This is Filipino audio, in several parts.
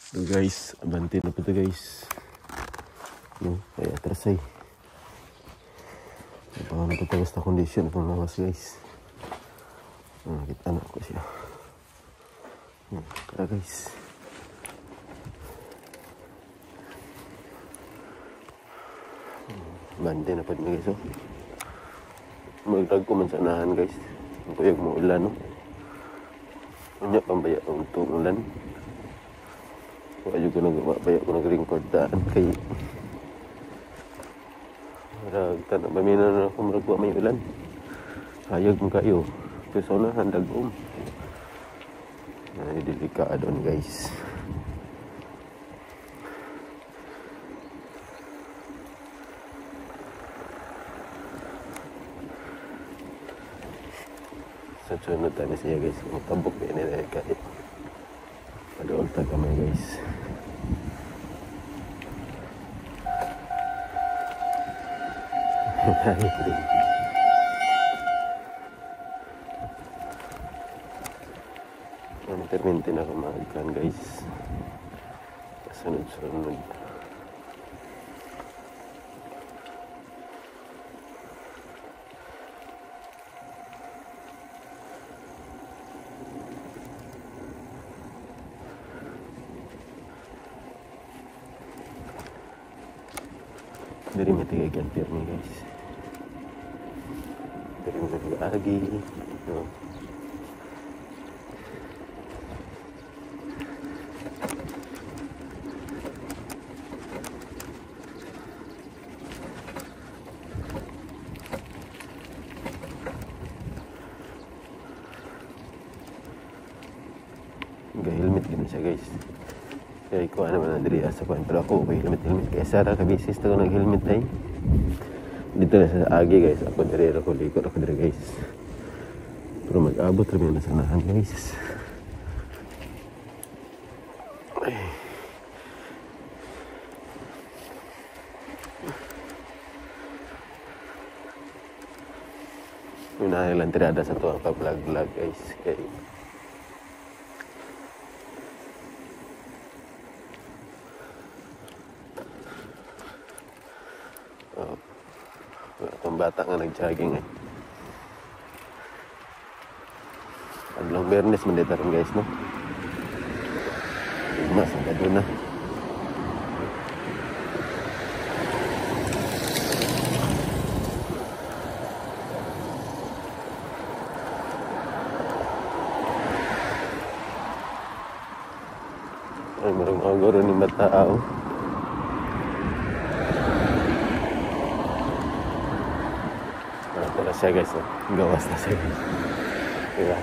So guys, abante na po ito guys. No, kaya atrasay. Baka napatagas na kondisyon itong lawas guys. Nakita na ako siya. Kaya guys. Abante na po ito guys. Magdag ko man sa nahan guys. Ang kuyag mo ulan no. Kanya pambaya untuk ulan. Kaya juga nagabaya ko nag-record daan kay tanah paminan na ako maragwa may ulan. Hayag mo kayo. Ito sa unahan dagom. Ay delikado guys. Sa sunod tayo siya guys. Matabok din nila kahit padoon tayo kami guys. Terminti na kumagkan guys. Sunod-sunod. Dari matigagan pirmi guys. Dari matigaagi. No. Helmet gini siya guys. Kaya ikuha naman na diri asa kuan pero ako may helmet kaya sara ka bisis to nag helmet ay. Dito na sa agi guys. Ako diri ako likod ako diri guys. Pero mag-abot rin na sa nahan guys. Ay. Unahin lang tirada sa tuwang pa-vlog guys. Kaya itong bata nga nag-jogging eh. Adlong Bernes manditaran guys no. Mas ang gado na. Ay marang agoro ni matao. Wala siya guys, gawas na siya guys. Diba?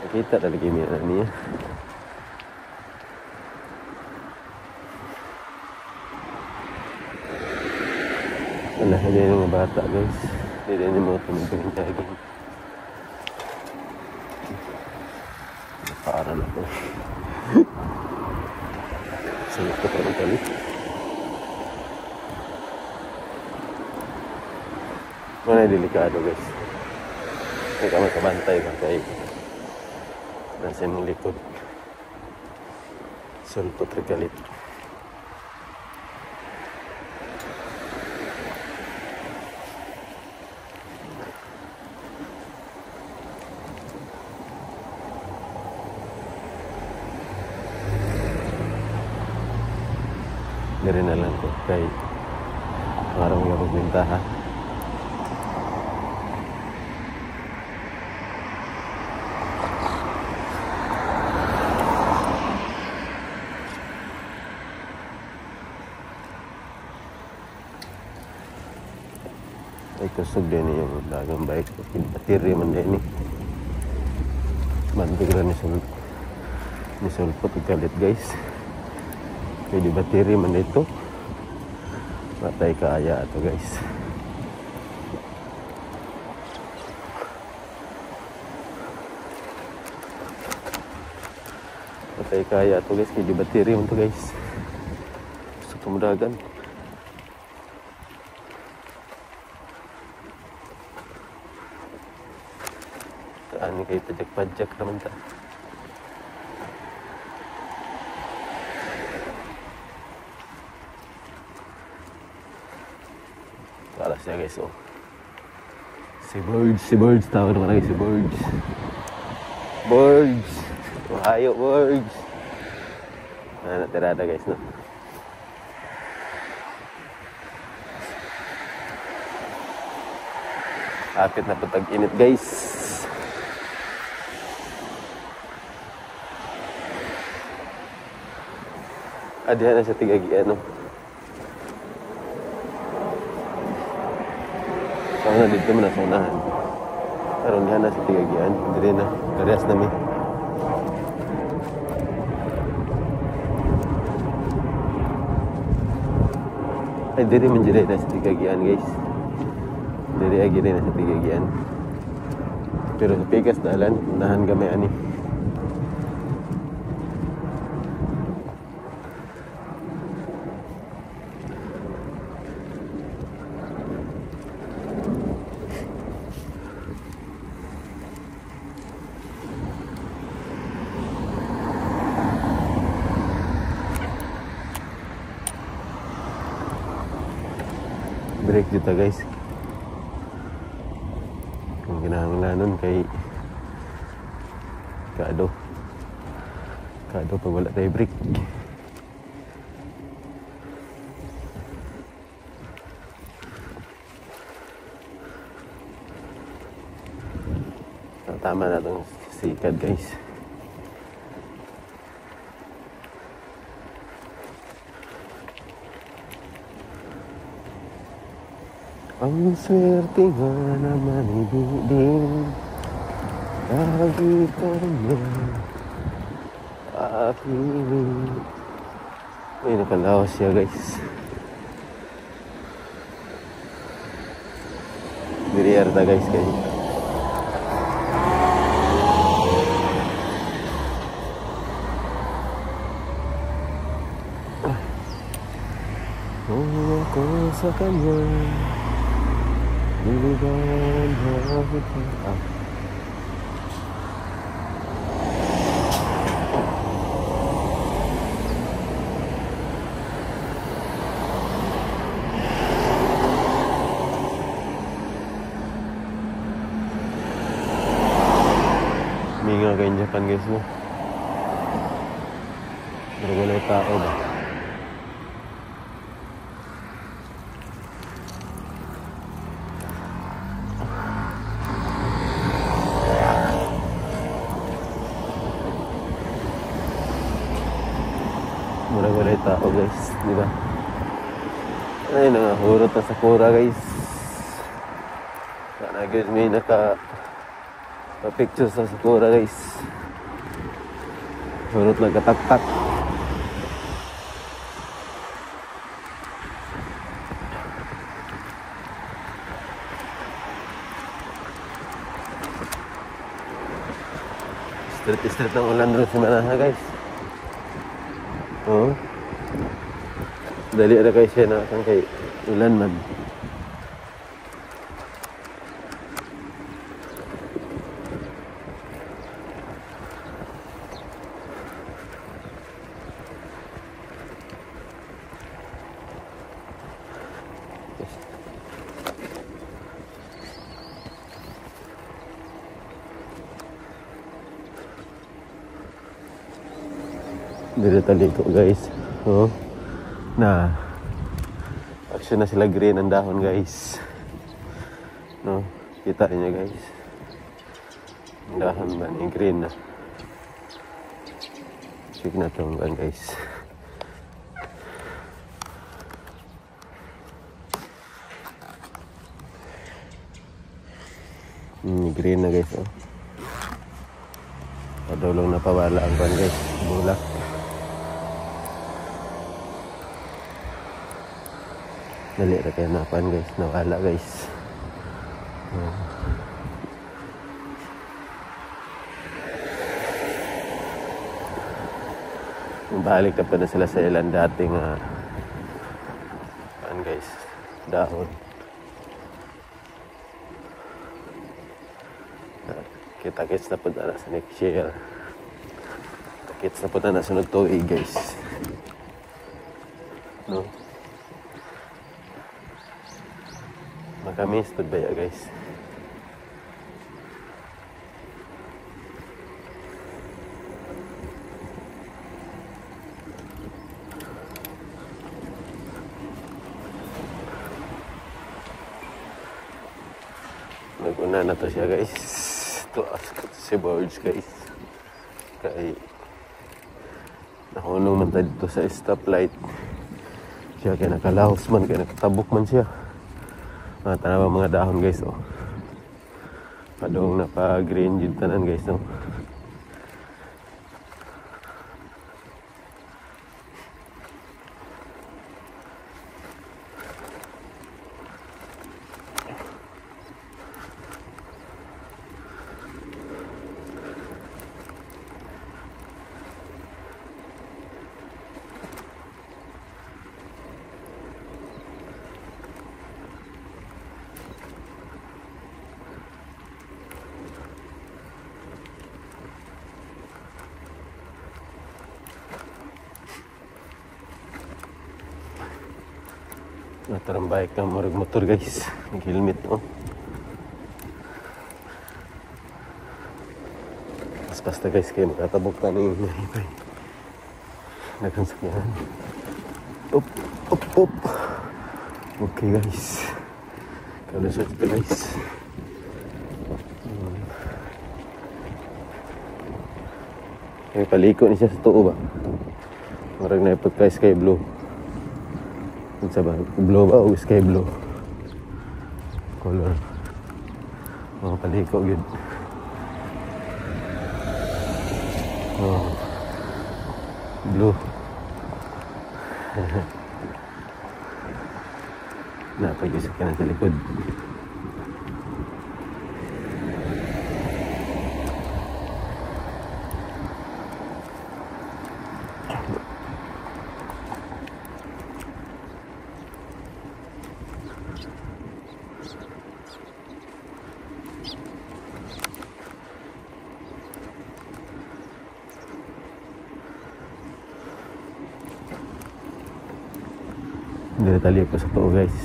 Nakita talaga niya. Wala ka dyan yung bata guys. Hindi rin yung mga tumagpaging jogging. Naparan ako. Salit ko parang kalit. Mana delikado guys. Kaya kami kabantay ba kayo. Nasa mong likod. Sulpot regalit. Dari na lang ko kay parang nga pagbinta ha. Ay kusog din yung dagang bike. Battery man din ni. Bantig rin ni sulpot kalit guys. Kaya di battery man dito. Patay kaya ito guys. Patay kaya ito guys. Kaya di battery man ito guys. Gusto tumudagan. Saan kay pajak-pajak naman ta. para siya guys. Oh. Si Birds. Tawag naman guys, si Birds. Birds. Ohio, Birds. Natirada guys, no? Apit na patag init guys. Adihan na sa tigagian, no? Sauna dito mo na saunahan. Pero dihan na sa tigagian. Dire na. Kariyas na mi. Ay, dire man dire na sa tigagian guys. Dire ay gire na sa tigagian. Pero sa pikas dalan, unahan gamay ani. Break dito guys. Ang ginahanglanon kay Kado pag wala tayo break. Tama na itong sikad guys. Ang swerte nga naman ibigin nakita mo aking may nakalawas siya guys. Biriyarta guys kayo. Ako sa kanya niligan na kita. Minga kayo Japan guys mo. Pero wala tao ba? Mura-mura tao guys, di ba? Ay, nangahurot na sa kura guys. Sana guys may naka-picture sa sakura guys. Hurot na katak-tak. Street ng ulan doon si Manaha guys. Oh. Dali ada kay siya na kay ulan man. Dito taliko guys. Oh. Na action na sila green ang dahon guys. No, kita niyo guys. Ang dahon ba ni green na. Sige na tong guys. Green na guys. Oh. Padulong na pawala ang ban guys. Bulak. Dali na kayo napan guys. Nawala guys. Balik na pa na sila sa ilan dating guys. Dahon. Kita-kits na po na sa next year. Kita-kits na po na sunod tuig guys. No? kami stud baya guys. Naguna na to siya guys. Tuas ko si Borge guys. Kay nahunong man tayo dito sa stoplight. Siya kaya nakalahos man, kaya nakatabok man siya. Tanawa mga dahon guys, oh. Padong napa-green jud tanan guys, no. Natarambay ka marag motor guys. Nag-helmet, no. Basta guys kayo makatabok na ng nahipay. Nagkansakyan. Up, up, up. Okay guys. Kalusot ka guys. Kaya paliko ni siya sa tuo ba? Marag na ipagka sky blue. Sa ba? Blue ba o sky blue? Color. Mga paliko yun. Oh. Blue. Napag-isip ka na sa likod. Hindi natali ko sa to guys.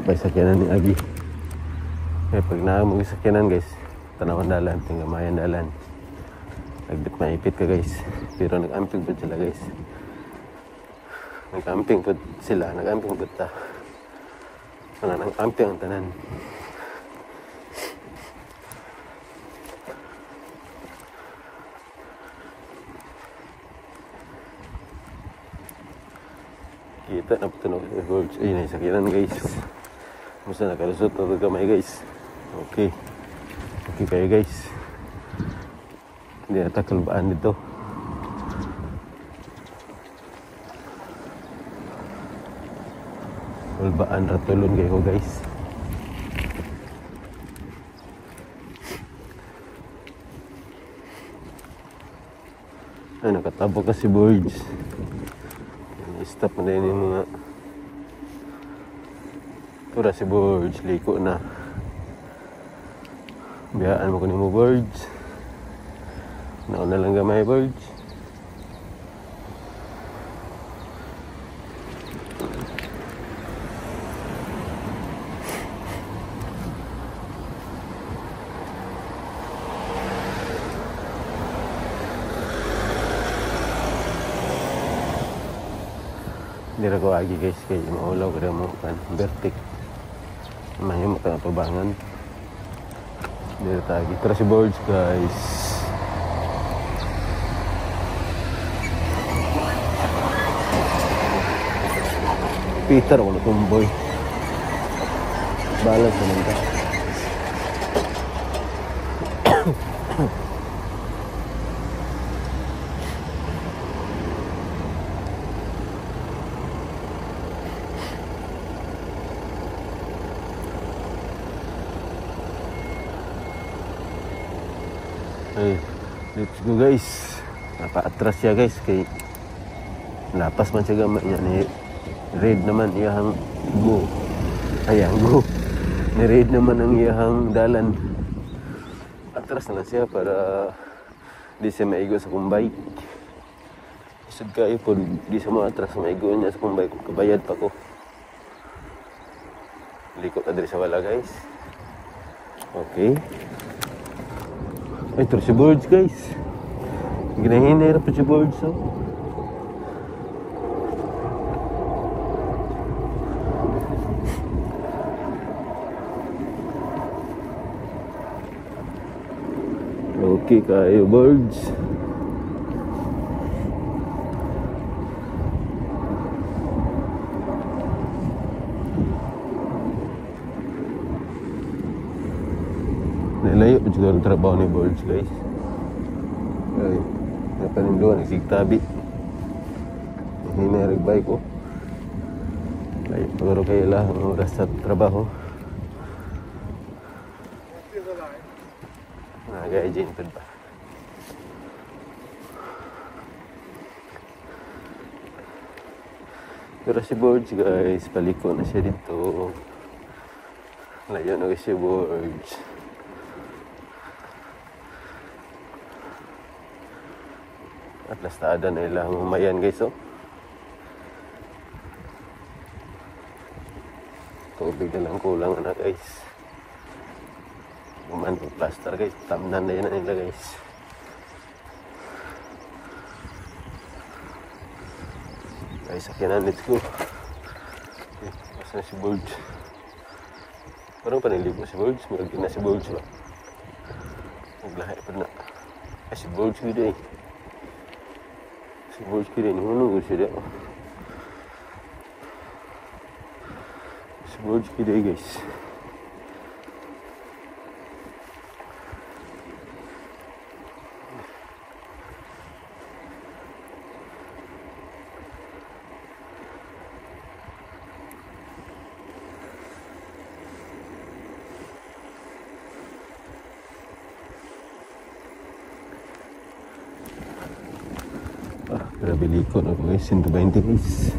Kaya sakyanan ni Agi. Kaya pag nakamag sakyanan guys, tanawan dalan, tinggamayan dalan. Nagdip maipit ka guys. Pero nag-amping po sila guys. Nag-amping po sila, nag-amping po ta. Wala nag-amping ang tanan. Kita na patunog sa Gorge. Ay, naisakiran guys. Musta nakalusot na kamay guys. Okay. Okay kayo guys. Hindi nata kalbaan dito. Kalbaan ratulon kayo guys. Ay, nakatabok na si Borge. Stop na din yung mga tura si Borge, liko na. Biyaan mo ko ni mo Borge. Nauna lang gamay Borge. Hindi ko lagi guys kay maulaw ko rin mo kan vertic mahimo ta tubangan hindi tagi pero si Borge guys Peter wala tumboy balance naman ka. Hey, let's go guys. Napa-atras siya guys kay lapas man siya gamay niya ni Red naman iyahang go. Ayang go. Ni Red naman ang iyahang dalan. Atras na lang siya para di siya maigo sa kumbay. Isod kayo po, di sa mga atras, may goon niya sa kung kabayad pa ko. Likot na diri sa wala, guys. Okay. Ay, ito si birds, guys. Ginahinay na po si birds, oh. Okay kayo, birds. Nalayo pa juga ang trabaho ni birds, guys. Ay, napaninduan, nagsigtabi. Hinarig ko. Layo, pagkaro kayo lang ang oras sa trabaho. Gaya Jinpid pa. Pero si birds, guys, paliko na siya dito. Layo na si birds. At lastada na ilang umayan, guys, oh. Tubig na lang kulang na, guys. Kuman ng plaster, guys. Tamnan na yun na nila, guys. Guys, sakyanan, let's go. Okay, basta na si birds. Parang panilip mo si birds. Magagin na si birds ba? Naglahay pa na. Ay, si birds ko din. Si birds ko din. Hunong ko siya din. Si birds ko din, guys. Grabe likot ako, guys. 120, guys.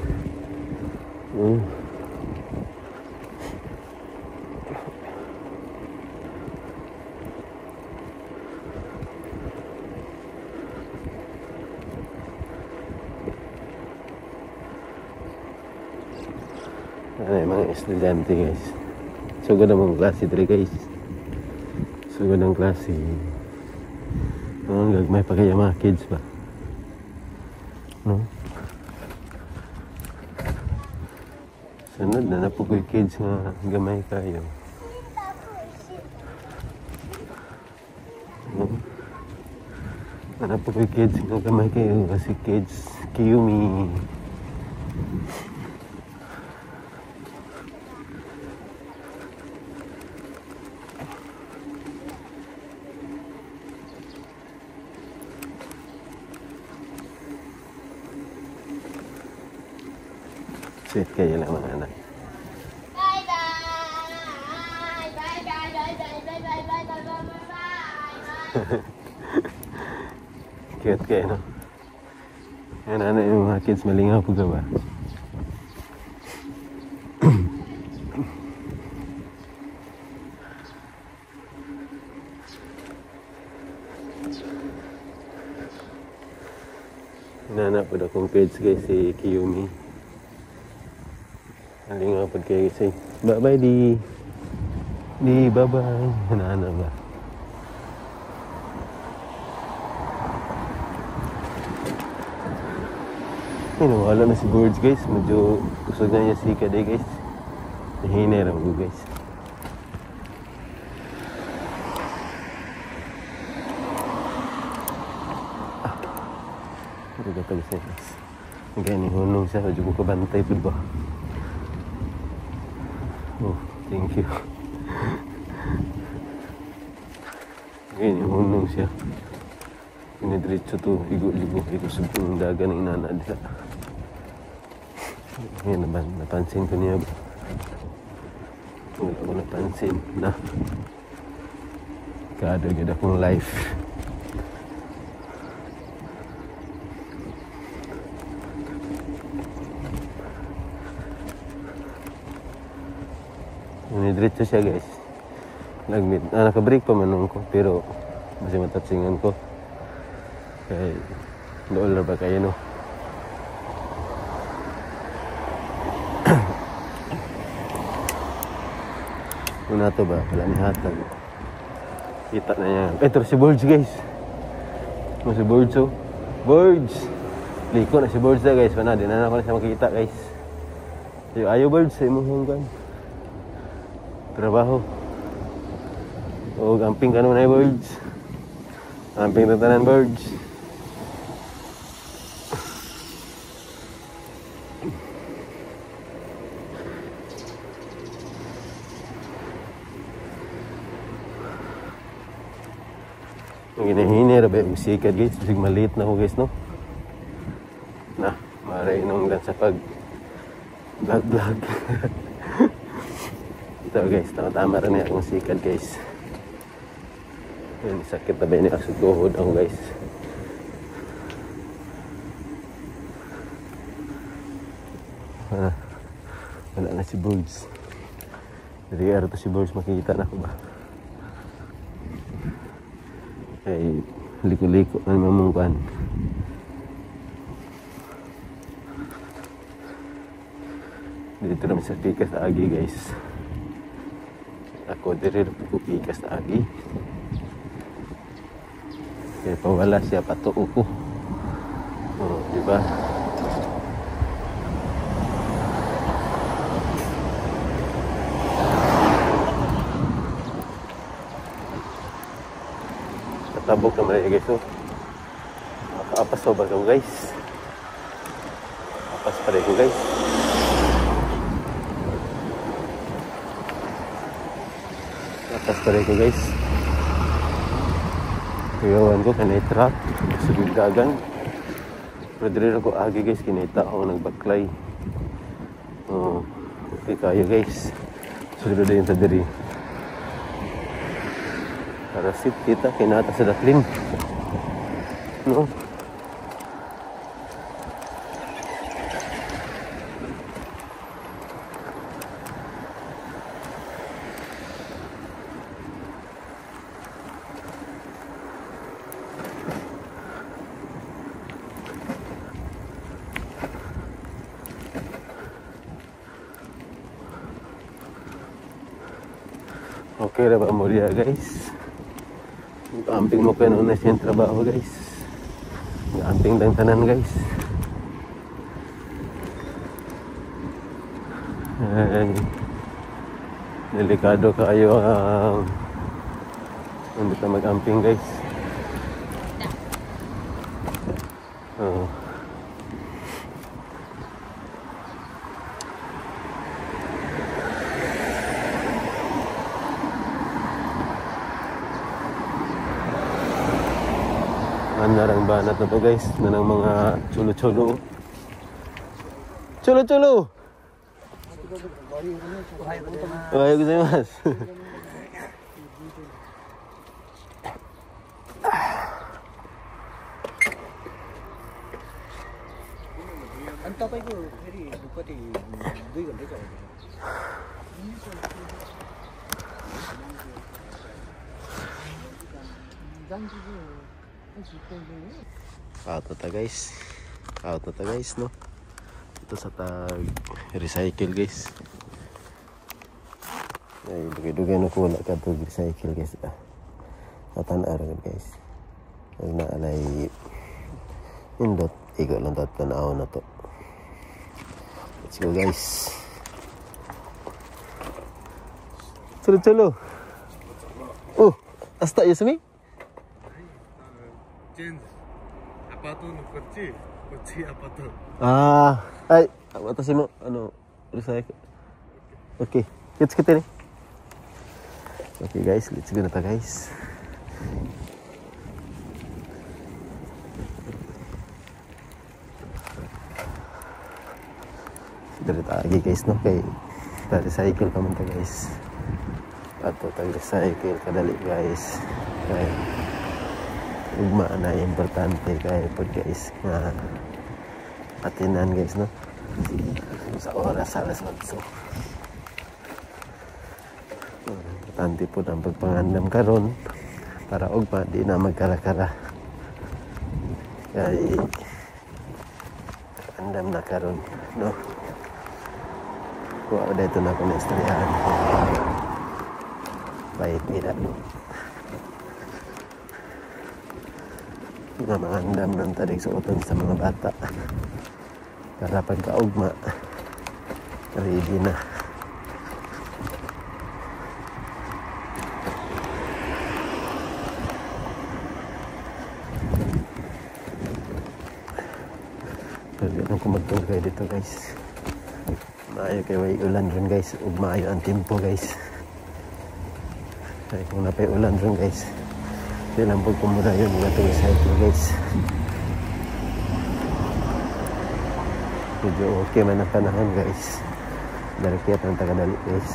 Ay, mga estudyante, guys. Sugod na mga klase 3, guys. Sugod ng klase. Gagmay pa kaya mga kids ba? No? Sunod na po ko yung kids nga gamay kayo. No? Hanap po ko yung kids nga gamay kayo kasi kids Kiyumi. Sweet kayo lang mga anak. Bye bye. Bye bye bye bye bye bye bye bye bye bye. Cute kayo, no? Yan anak yung mga kids malingaw po ka ba? Inanak po na kong kids, guys, si Kiyumi. Malingaw po kayo, guys. Bye-bye, Di. Di, bye-bye. Hanaana ba? Nawala na si birds, guys. Medyo kusog na niya si Kade, guys. Nahinay lang po, guys. Ito ka talis na, guys. Nagkaya hunong siya. Medyo ko kabantay po ba? Oh, thank you. Ngayon, hunong siya. Pinidiretso to. Igo-ligo. Ikusog yung daga ng inana nila. Ngayon, napansin ko niya ba? Wala ko napansin na kaagad akong life. Diretso siya, guys. Naka-break pa man ko, pero kasi matatsingan ko. Kaya doon na ba kayo, no? Una to ba? Wala ni hatag. Kita na yan. Ito si Birds guys. Ano si Birds oh. Birds! Liko na si Birds na guys. Di na ako na siya makikita guys. Ayaw Birds sa imong hanggan. Trabaho. O gamping ka naman ay Birds. Gamping tatanan Birds. Ang hinahini, rabi ang sikat guys. Bisig maliit na ako guys, no? Na, maray nung lang sa pag vlog. Ito guys, tama rin akong sikat guys. Yan, sakit na ba yun yung tuhod ako guys. Wala na si Birds. Dari araw to si Birds, makikita na ako ba? Ay, liko-liko na mamungkan. Dito naman sa pikas na agi guys. Ako diri po pikas na agi. Kaya pawala siya patuo ko. Oh, diba? Tabok naman na guys, oh. Makaapas pa ba ko guys? Apas pa rin ko guys. Apas pa rin ko guys. Kayawan ko kanay truck. Sugod dagan. Pero dili ako agi guys. Kinita ako nagbaklay. Oh, okay kayo guys. Sugod din sa diri. Parasit kita kinata sa daklin. No? Okay na ba mo diya guys? Amping mo kayo na siyang trabaho guys. Amping lang tanan guys. Ay, delikado kayo hindi ka mag-amping guys. Oh. Narang banat na to guys, na ng mga chulo-chulo. Chulo-chulo! Ohayo gozaimasu. अनि तपाईको फेरि कति 2 घण्टा चल्छ Out na ta guys. Out na ta guys, no? Ito sa tag recycle guys. Ay, dugay-dugay na ko wala ka to recycle guys. Tatan-ar guys. Ay naalay indot. Igo lang tatanaw na to. Let's go guys. Chalo-chalo. Oh, asta Yasumi? Change apato no kochi apato Ay, watashi mo recycle. Okay, let's get in. Okay guys, let's go na ta guys. Dari lagi guys no kay recycle kaman ta guys. Ato tag recycle kadali guys. Kay ugma na importante kay pod guys nga atinan guys no sa oras alas 8. Importante po ang pagpangandam karon para ugma di na magkara-kara kay andam na karon no. Kuha dito na ko na istoryahan Baik tidak. Nga mga andam ng tarik suoton sa mga bata. Para pagkaugma, ready na. Pwede nang kumagtungkay dito guys. Maayo kay way ulan rin guys. Ug maayo ang tempo guys. Ay kung napay ulan rin guys. Di lang po kumura yun mga cycle guys. Medyo okay man ang panahon guys. Darakyat ang tagadali guys.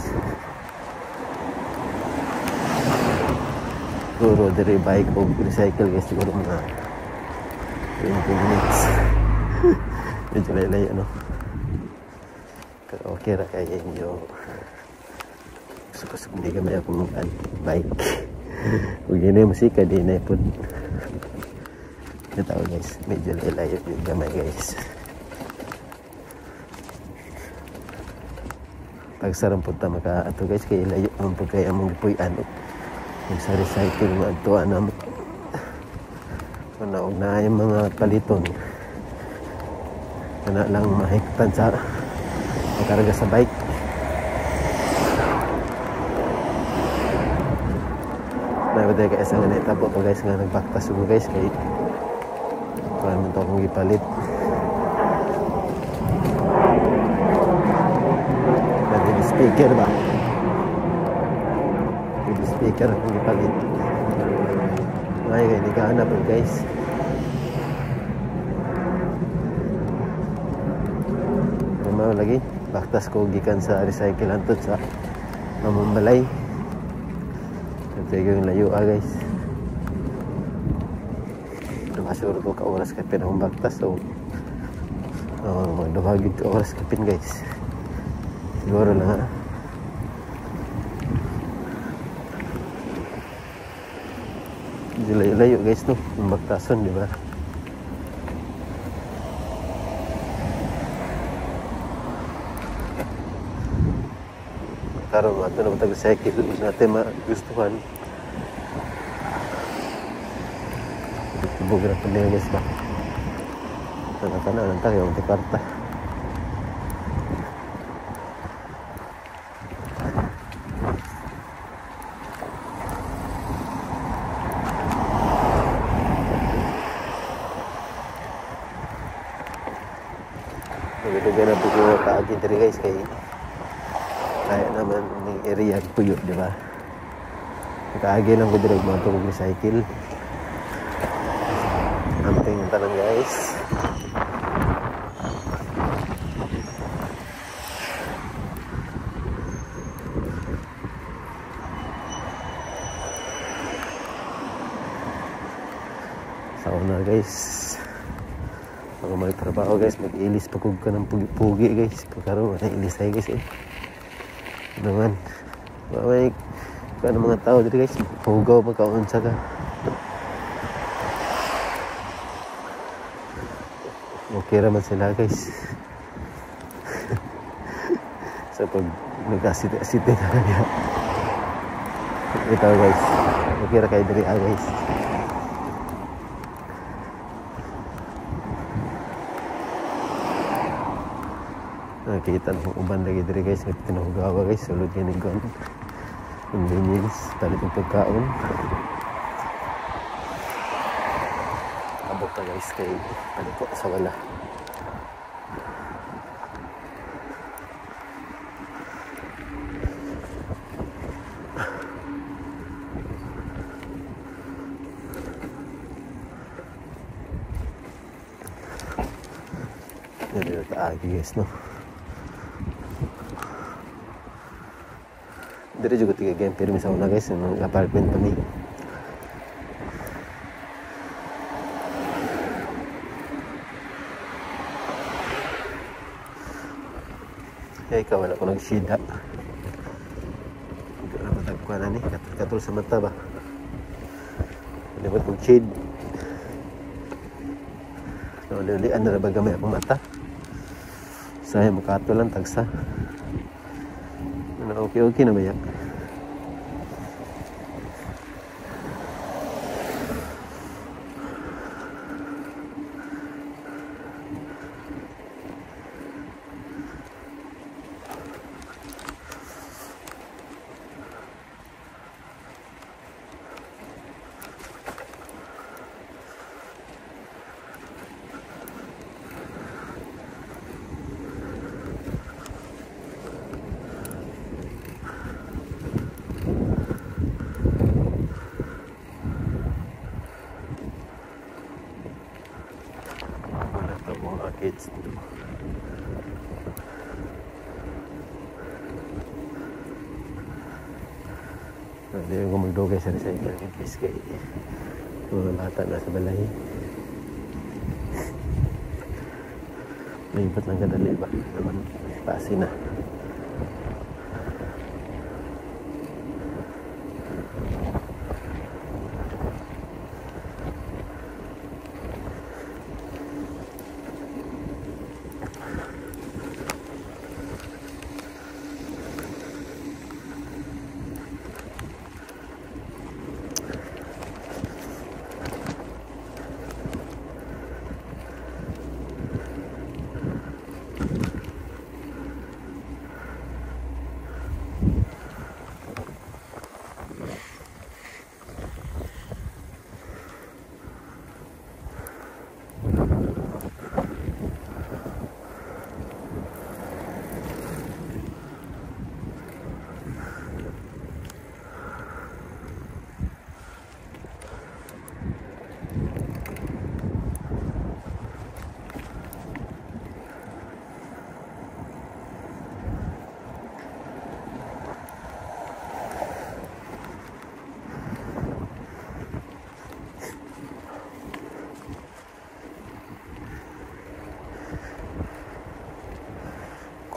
Siguro diri bike o recycle guys. Siguro mga 20 minutes. Medyo laylay ano. Pero okay ra kaya inyo. Gusto hindi ka may akong bike. Huwag yun yung musika, di na ipon. Ito guys, medyo layo yung gamay guys. Pag sarang punta maka-ato guys, kaya layo ang pagkaya mong ipuyan. Yung sa recycle mga atuan naman. Manaog na yung mga paliton. Kana lang mahigtan sa makarga sa bike. Naibad kaya sa nga naitabo to guys nga nagbaktas ko guys kay kuhan man to akong ipalit. Naging speaker ba? Naging speaker akong ipalit. Ay kaya hindi ka hanap guys. Ano lagi? Baktas ko gikan sa recycle antod sa Mamumbalay. Ito yung layo guys. Nakasuro ko ka oras kapin akong baktas. So magduhagid ka oras kapin guys. Siguro lang ha. Layo guys no. Yung baktason diba? Karon ato na matag cycle natin magustuhan. Bugra pa niya guys ba? Tanang-tanang ang tayo ang tiparta. Ito gana po ko kaagin diri guys kay kaya naman ng area puyo, di ba? Kaagi lang ko direct mga tugog recycle. Amping yung tanong guys. Sa una guys. Pag magtrabaho guys, mag-ilis pagkog ka ng pugi-pugi guys. Pagkaroon, na-ilis tayo guys eh. Naman may kano mga tao dito guys hugaw magkaunsa ka okay raman sila guys. So pag nagkasite-site na kanya ito guys okay ra kayo diri guys. Nakikita ng uban lagi diri guys at tinahugawa guys sulod yan yung gano'n convenience talit yung pagkaon abot pa guys kay ano po sa wala yan yung taagi guys no. Dari juga 3 game pero sa una guys yung apartment pa ni. Kaya ikaw wala ko nagsida. Hindi na matagkuhan na ni. Katul sa mata ba? Hindi ba kong shade? Nauli-ulian na ba gamay akong mata? Sayang makatulan tagsa. Okay na ba yan? Gets to. Hindi ko magdugay sa recycle guys kay mga bata na sa balay. Lipat lang kadali ba naman pasi na.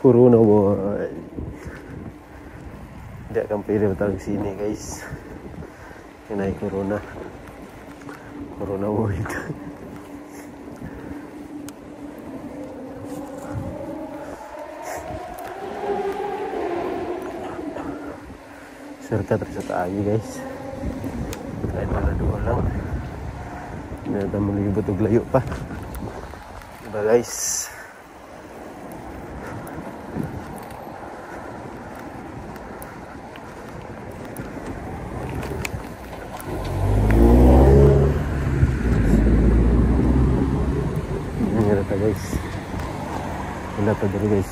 Corona boy. Hindi akan pwede matawag sini guys. Kinay corona. Corona boy. Serta terus lagi guys. Kahit wala dua lang. Ternyata melibut layuk pa. Diba guys? Guys, wala pa dito guys.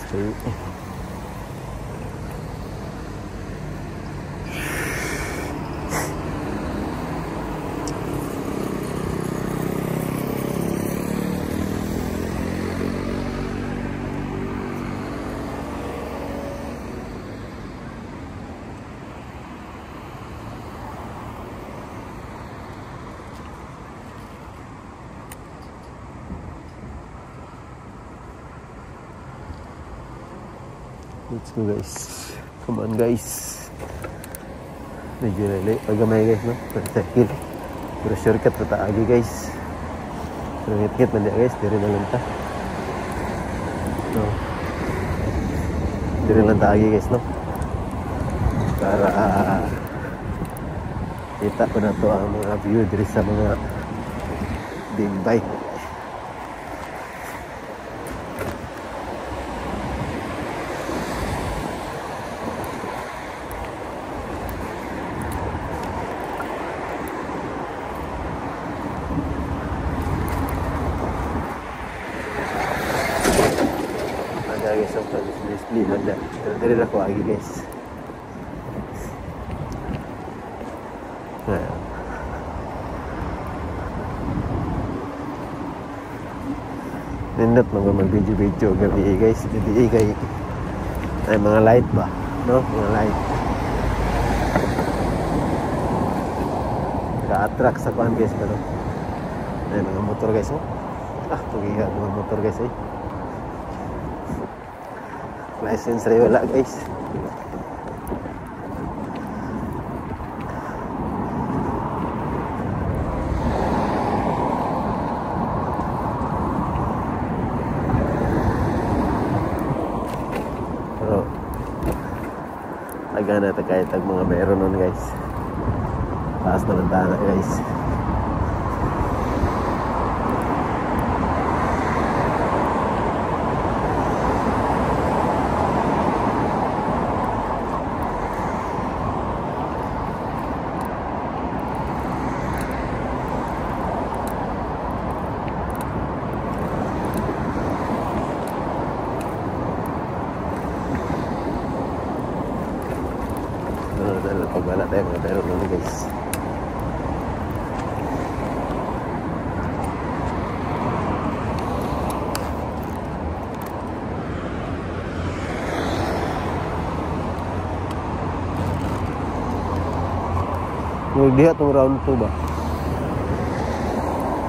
Let's go guys. Come on guys. Medyo lali. Pagamay guys no. Persekil. Pero shortcut na taagi guys. Pero ngit-ngit na guys. Diri na lang ta. No. Diri lang taagi guys no. Para kita ko na to ang mga view diri sa mga big bike. Guys, so display lang dyan. Dari ako lagi guys. Nindot mga mag-video gabi guys. Gabi kay ay mga light ba? No? Mga light. Naka-attract sa kuhan guys. Pero ay mga motor guys. Oh. Pugihan mga motor guys eh. License rin wala guys. Pero aga na kahit ang mga meron nun guys. Taas na bantana guys. Pag wala tayo mga meron nun guys. Huwag diha itong round 2 ba?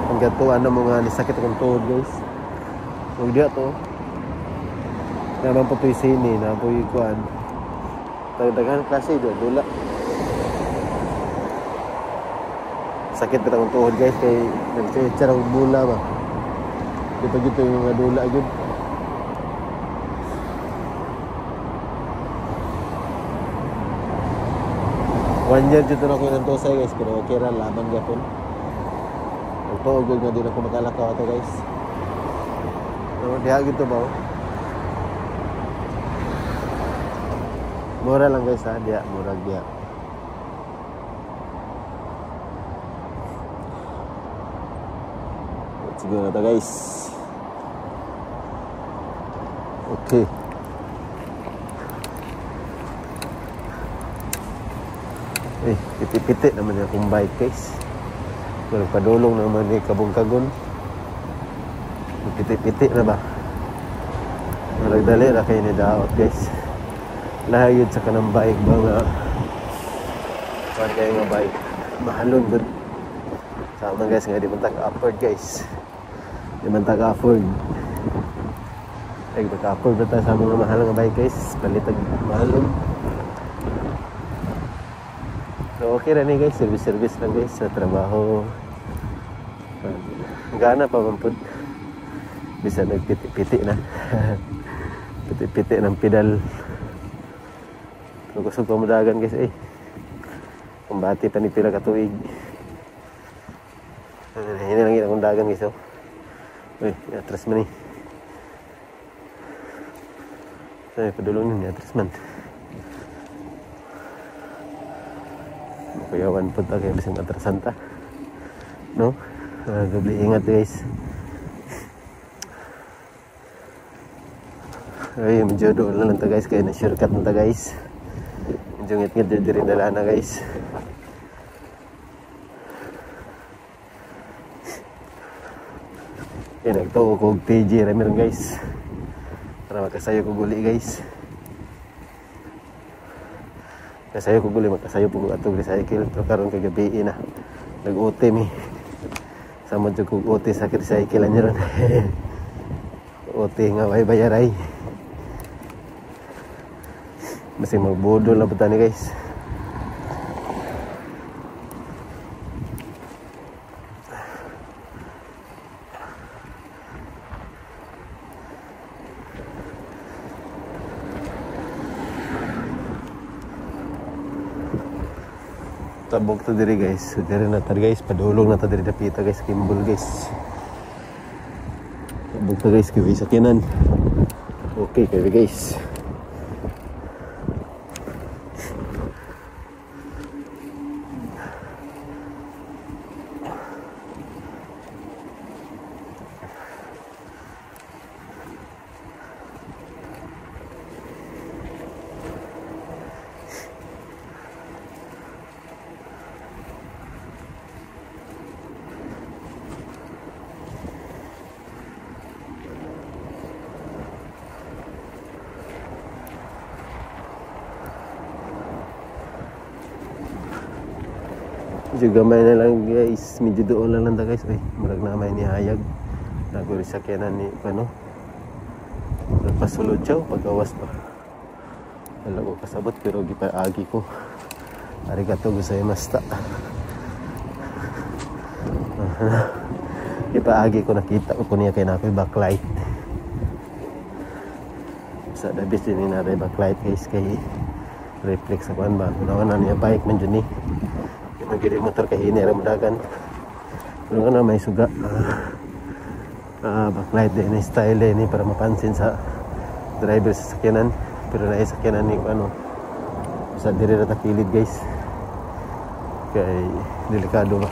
Ang gatuan na mga nisakit akong tuhod guys. Huwag diha to. Naman po ito'y sini na po yung kuhan. Dagdagan klase doon, dula. Sakit ka akong tuhod guys kay nagsichar akong bula ba. Di pa dito yung mga dula agad. One year dito na ako ng tosay guys, pero okay ra, laban gapon. Tuog nga din ako makalakaw ato guys. So, diha gito ba? Mura lang guys ha, diha, murag diha. Let's go na to guys. Okay. Piti-piti naman yung akong bike guys. Walang padulong naman ni kabong-kagon. Piti-piti na ba? Malagdali na kayo ni daot guys. Lahayod sa kanang bike ba nga. Saan kayo nga bike? Mahalon doon. Sama guys nga, di man tag-afford guys. Di man tag-afford. Ay, tag-afford na tayo sa mga mahal nga bike guys. Palitag mahalon. So okay na guys, service lang guys sa trabaho. Gana pa man pud. Bisa nagpiti-piti na. Piti-piti ng pedal. Kung gusto ko mudagan guys kumbati pa ni pila ka tuig. Hini lang akong dagan guys oh. Uy, atras man Ay, padulong ni atras man. Kuyawan po ta kaya bising atrasan ta. No? Doble ingat guys. Ay, medyo doon lang ta guys. Kaya na-shortcut na ta guys. Medyo ngit-ngit din dala na guys. Kaya nagtuo ko TJ Ramir guys. Para makasayo ko guli guys. Kasayo ko guli, makasayo po ko atong recycle. Pero karon kagabi na nag-OT mi. Sama dyan kong OT sa recycle niya ron. OT nga way bayaray. Masih magbudol na puta ni guys. Tabok to diri guys. So diri na ta guys, padulong na ta diri dapita guys, Kimbol guys. Tabok to guys, kay sakyanan. Okay kay guys. Medyo gamay na lang guys, medyo doon lang ta guys. Ay, murag na may nihayag. Naguri sakyanan ni ano. Nagpasulod siya pagawas pa. Wala ko kasabot pero gipaagi ko. Arigato gozaimashita. Gipaagi ko, nakita ko niya kay nakoy backlight. Sa dabis din na ray backlight guys kay reflex ako ba. Una niya bike man dyan Magiging motor kay hini ramdagan. Pero nga may suga. Backlight din ni style ni para mapansin sa driver sa sakyanan. Pero na sakyanan ni ano sa diri ra ta kilid guys. Kay delikado ba.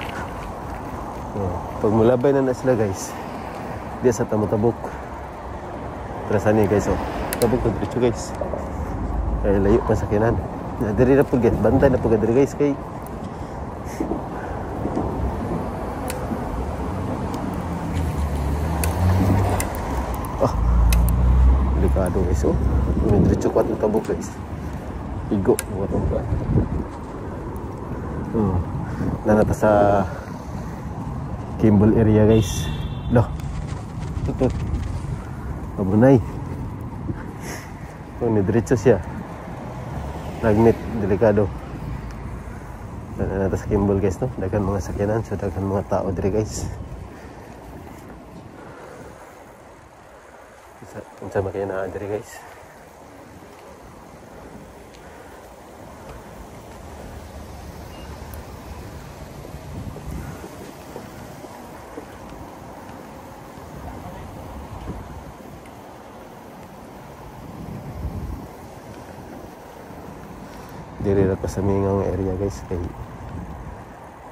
Pag mulabay na sila guys. Di sa tamutabok. Trasan ni guys Tabok to diretso guys. Kay layo pa sakyanan. Diri ra pud guys. Bantay na pud diri guys kay delikado guys may diretso ko at tabok guys igo mo itong Nanata sa Kimball area guys. Loh. Ito. Mabunay. Oh, ni diretso siya. Ragnit, delikado. Nanata sa Kimball guys, no? Daghan mga sakyanan, so daghan mga tao dire guys. Unsa makaya na dire guys. Diri ra pa sa mingang area guys kay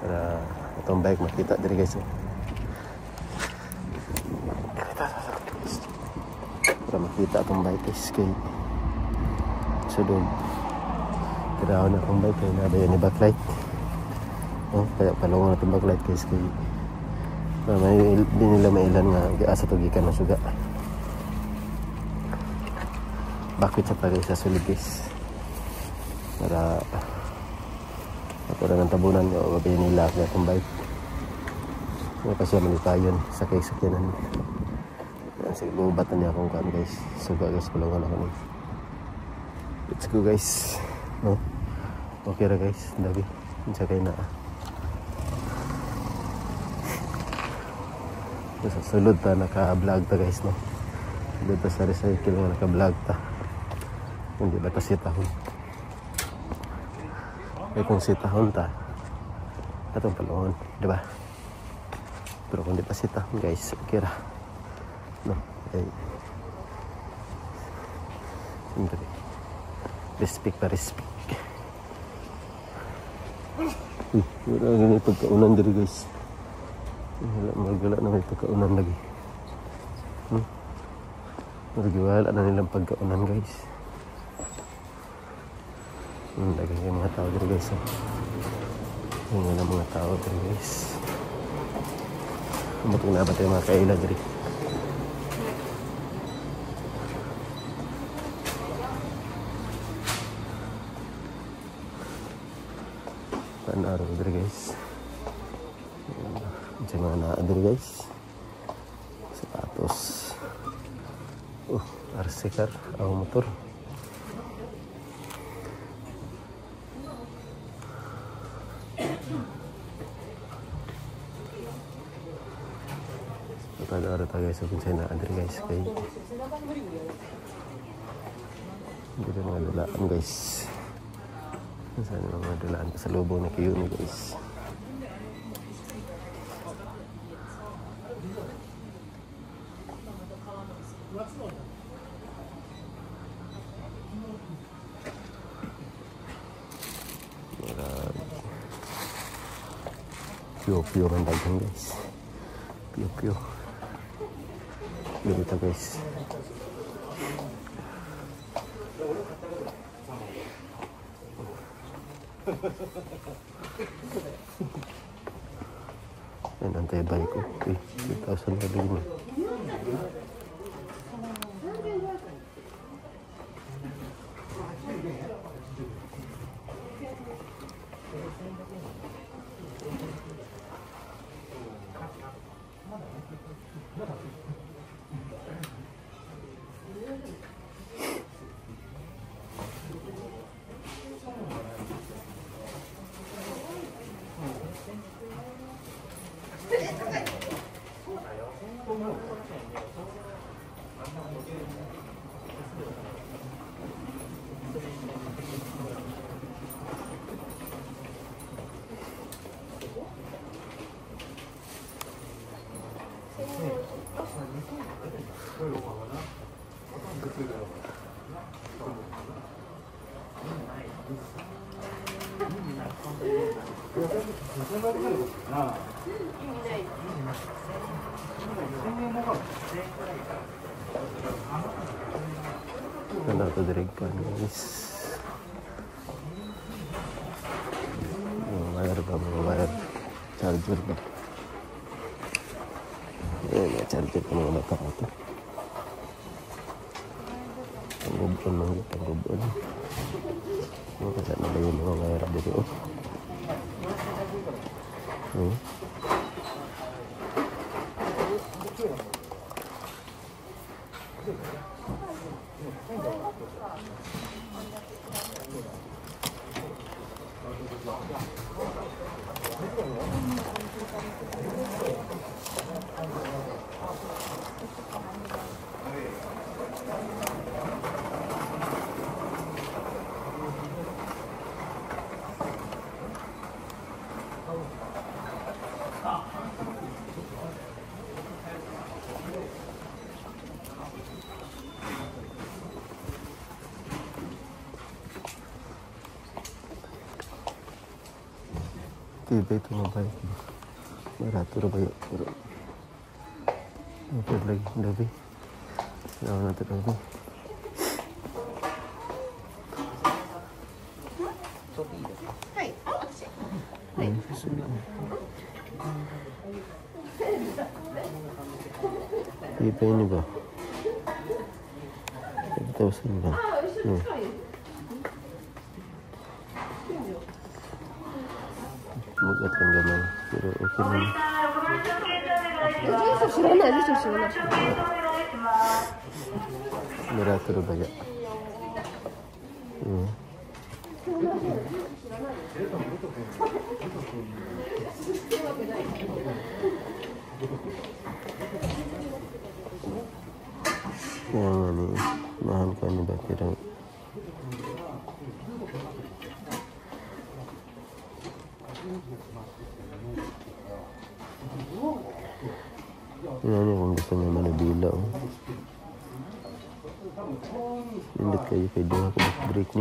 para atong bike makita diri guys. Para makita atong bike guys kay sudod. Tiraw na atong bike kay nada ni backlight. Oh, kaya palungon atong backlight guys kay may di nila mailan nga asa to gikan na suga. Bakit sa tagay sa sulod guys. Para ako na ng tabunan o gabi nila na itong bike. May pa siya malitayon sa sakyanan. Sige, bubatan niya akong kan guys. Suga guys, kulungan ako ni. Let's go guys. No? Okay ra guys, dabi. Isa kayo na. Sa sulod ta, naka-vlog ta guys, no? Sulod ta sa recycle nga naka-vlog ta. Hindi ba ta sitahon? Eh kung sitahon ta, atong palungon, diba? Pero kung di pa sitahon guys, okay ra. No? Eh, siyempre, respect pa respect. Wala ganyan pagkaunan diri guys. Magala na may pagkaunan lagi. Magwala na nilang pagkaunan guys. Lagi yung mga tao dito guys. Yung mga tao dito guys. Buti na ba tayo mga kaila dito. Panaro dito guys. Diyan mga naa dito guys. Sapatos. RC car. Ang motor. Ada guys, kung saya na andre guys kay hindi mga dalaan guys. Sana mga dalaan sa lobo na kayo ni guys. Pio man dagan guys. Pio dito guys. Yan ang tebay ko. 3,000 na din mo. Ano ito direct pa guys. Mga wire ba, mga wire charger ba. Mga charger pa mga bata ko ito. Panggubon mga panggubon. Mga kasama ba yung mga wire dito. Hmm. Tiba itu ngapain? Beratur baik. Apa lagi? Lebih. Jangan nanti lagi. Tiba ini bah. Kita usin bah. Mengingatkan gambar, pero okay na. Beratur ba ya? Yang ini mahal kan ni ba pero ini kung gusto niya manabila Indot kayo pwede ako break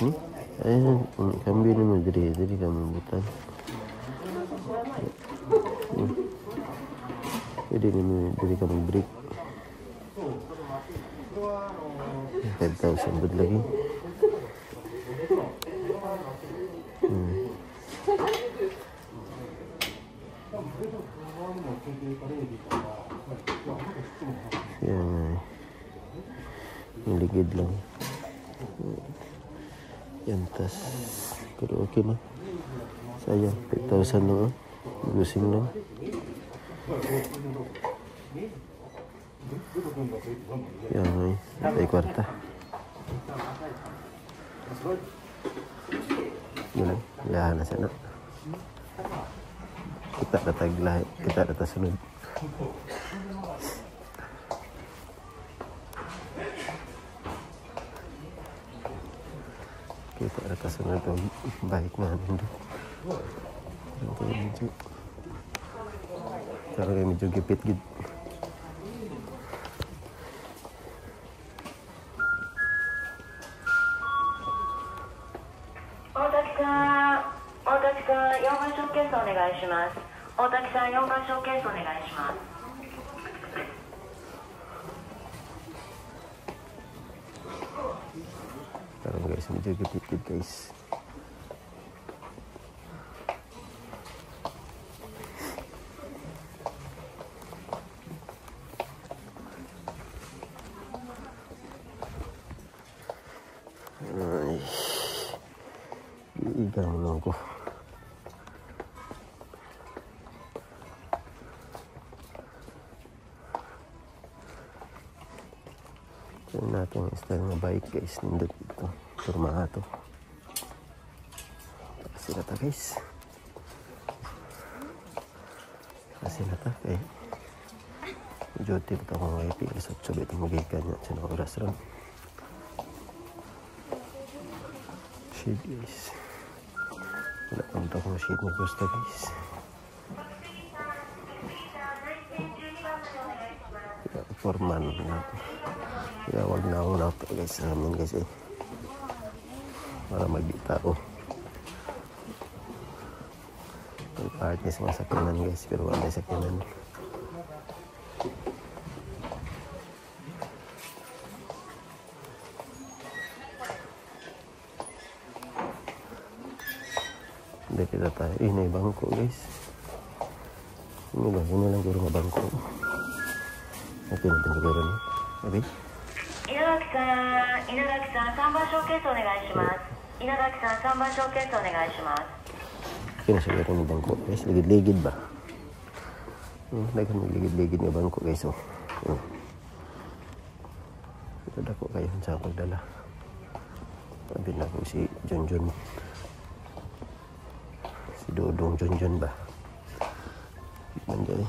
ni ayun cambio naman diri ka mabutan pwede naman diri ka mag-break 5,000 bud lagi yan niligid lang yan tas pero okay na sayang 5,000 lang gusing lang yan ay kwarta yun lang lahan na sana kita datag lahat kita datang sunod kita datang sunod baik namin cara kami juga gipit gitu sekarang guys ini juga gipit guys igang lang ko ito natin ang style na bike guys nindot ito turma ito kasi na ta guys kasi na ta kay duty ito akong IP sa tsubi ito magikan niya sa mga oras rin shade guys wala pang ito akong shade na gusto guys forman na kaya wag na ako na ito guys sa amin guys para magitao may part guys nga sakinan guys pero wala sakinan hindi kita tayo na bangko guys ini ba yun lang guro nga bangko natin natin siguro ni sabi稲垣さん3番ショーケースお願いします稲垣さん3番ショーケースお願いします Okay na siguro ng bangko guys, ligid-ligid ba? Daghan ligid-ligid nga bangko guys. Ito ko kayo sa pagdala. Sabi na ko si Junjun. Si Dodong Junjun ba? Manjay.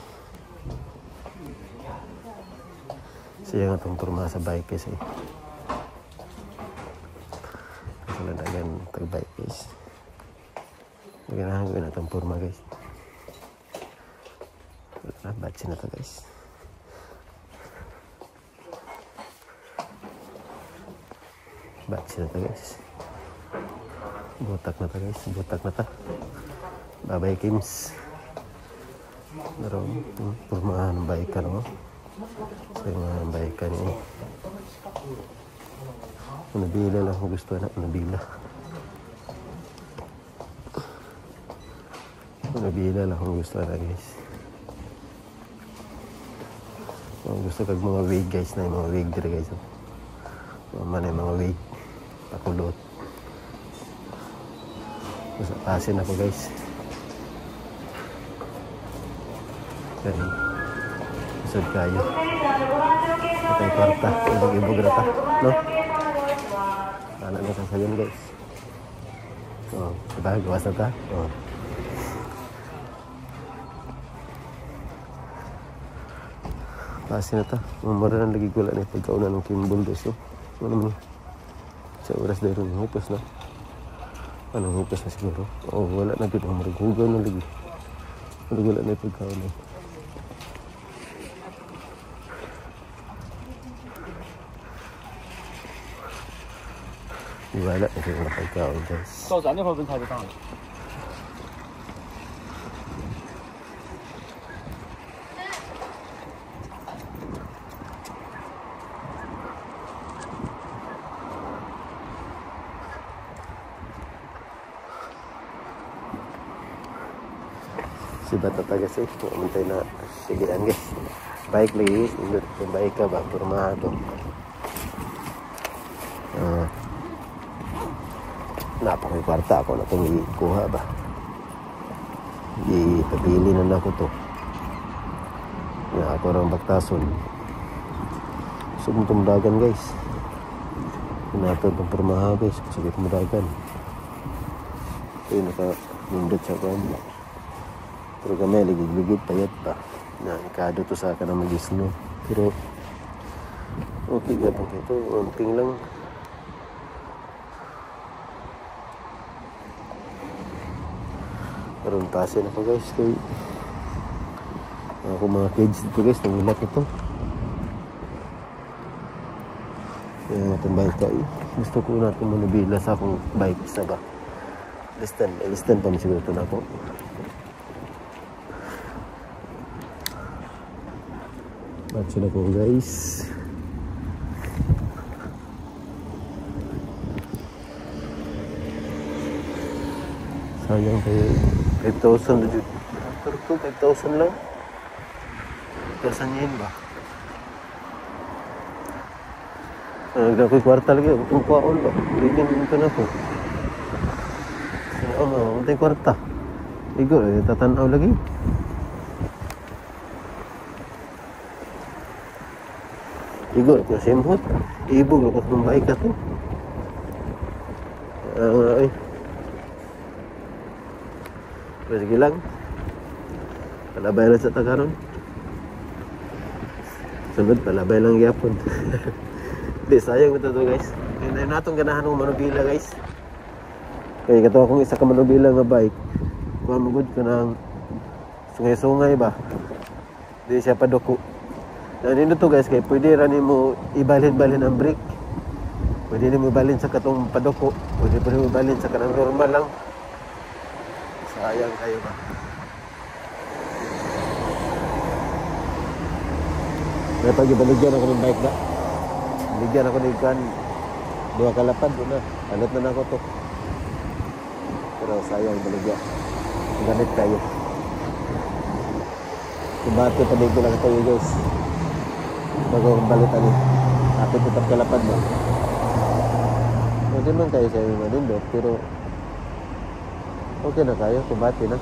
Siya nga itong turma sa bike guys eh. Kasi ladagan tag-bike guys. Maganahan ko na itong turma guys. Wala na, batch na ito guys. Batch na ito guys. Butak na ito guys, butak na ito. Bye-bye Kims. Naroon, turmahan ng bike ka no? Sa mga bike ka niya. Nabila lang kung gusto na, nabila. Nabila lang kung gusto na guys. Kung gusto kag mga wig guys na yung mga wig dito guys. Man yung mga wig. Pakulot. Gusto pasin ako guys. Kaya isod kayo. Ito yung kwarta. Ibog rata. No? Anak na sa sayon guys. Diba? Gawas na ta? Pasin na ta. Mamara na lagi gula na pagkauna ng kimbol guys. Ano mo? Sa oras dahil rin hupos na. Anong hupos na siguro? Wala na dito. Maraghugaw na lagi. Wala na pagkauna. Wala na siya na pagkauna guys. 到咱那块儿温差就大了。 Si bata guys eh, mantay na sigian guys. Baik lagi, baik ka ba? Purma to. Napakay kwarta ako na itong ikuha ba. Ipabili na ako to. Ako ng baktason. Sumutong dagan guys. Pinatod ng purmaha guys. Sige tumudagan. Ito yung naka-nindot sa kanya. Pero kami, ligid-ligid, payat pa. Ikado to sa akin na mag-isno. Pero, okay nga po ito. Unting lang. Pero pasin ako guys. Kaya, ako mga kids dito guys, nangilat ito. Kaya itong bike ka eh. Gusto ko natin manabila sa akong bike isa ba. Listan pa siguro ito na ako. Batch na po guys. Sayang kayo 5,000 na dito. 5,000 lang. 5,000 yen ba? Nagdakoy kwarta lagi. Kung kuwaon ba? Hindi na po. Untay kwarta. Igo, tatanaw lagi. Igo, nasimhot. Ibog, lakas ng baik ka to. Ay. Pero sige lang. Palabay lang sa tagaron. Sunod, palabay lang yapon. Hindi, sayang ito to guys. Hindi natong ganahan ng manubila guys. Kaya katawa kong isa ka manubila nga bike. Kuha magod ka ng sungay-sungay ba. Hindi siya paduko. Nandito to guys, kaya pwede rin mo ibalhin-balhin ang brake. Pwede rin mo ibalhin sa katong paduko. Pwede mo ibalhin sa kanang normal lang. Sayang kayo ba. May pag-ibaligyan ako ng bike na. Baligyan ako ng kan. 2 kalapad doon na. Alat na ako to. Pero sayang baligyan. Ganit kayo. Kubate pa din ko lang ito guys. Bago akong balitan eh. Kapit tetap kalapad ba? Pwede man kayo sa iyo madindot. Pero Okay na kayo, kumbati na.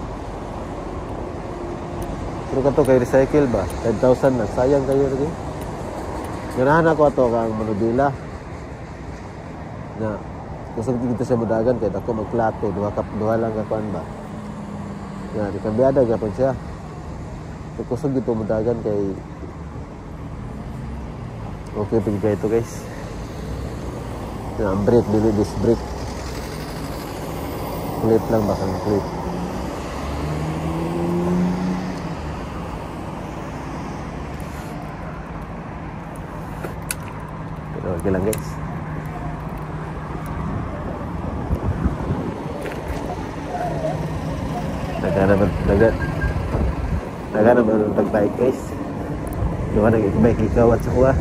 Pero kato kay recycle ba? 10,000 na, sayang kayo lagi. Ganahan ako ato kang manubila. Na, kusog dito sa mudagan, kaya ako magplato, duha lang kakuan ba. Nga, di kambiada gapon siya. Kusog dito mudagan kay okay pag kayo ito guys. Nga, ang brake, dili this brake. Clip lang ba kang clip. Pero okay lang guys. Naga naman ang tag-bike guys. Diba nag-bike ikaw at sa kuha.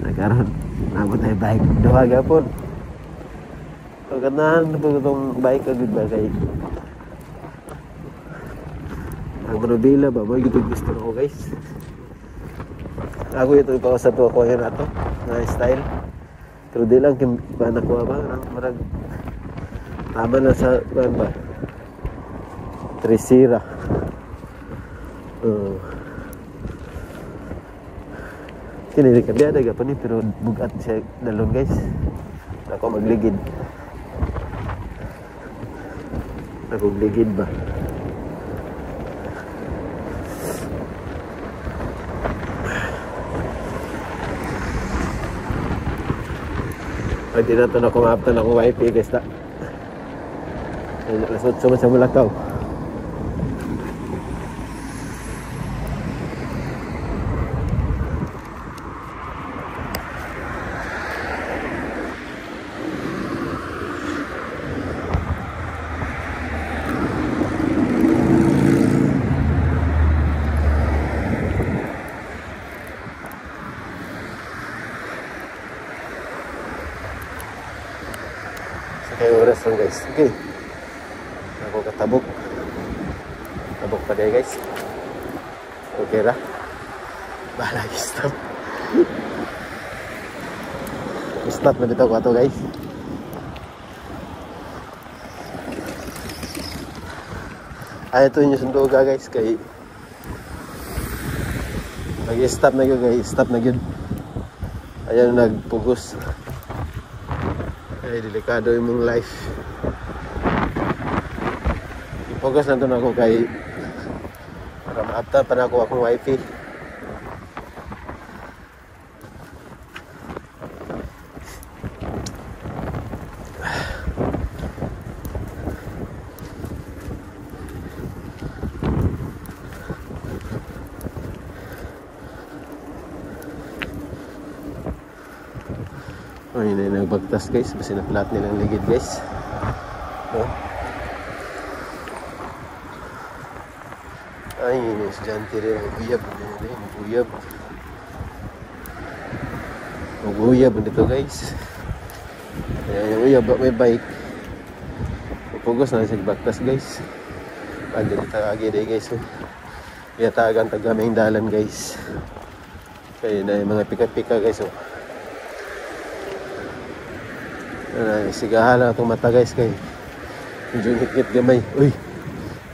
Nagkaroon nabot na yung bike. Diba gapon. Pagkanahan na po itong bike agad ba kay ang manubila ba? May gusto ko guys. Ako ito ipawasa to ako yun ato na style. Pero di lang nakuha ba? Marag tama na sa ba? Tresira. Kinilig ka biya daga pa ni pero bugat siya dalon guys. Ako magligid. Ako magligid ba? Pag tinato na kumaptan ako wifi guys ta. Lasot sa mulakaw. Kaya oras lang guys. Okay. Ako katabok. Tabok pa dahil guys. Okay ra. Bahala stop. Stop na dito ko ato guys. Ay ito yung sunduga guys kay mag-stop na yun guys. Stop na yun. Ayan nagpugos. Ay, delikado yung mong life. I-focus na doon ako kay para maapta pa na ako akong wifi. Oh, yun na nagbagtas guys. Basta na-flat nilang ligid guys. Oh. Ay, yun yung estudyante rin. Maguyab. Maguyab. Maguyab dito guys. Ayan yung uyab. May bike. Pupugos na siya bagtas guys. Pwede dito agi day guys. Iyatagan tagaming dalan guys. Kaya na yung mga pika-pika guys. Oh. Sigahala itong mata guys kay medyo hikit gamay. Uy,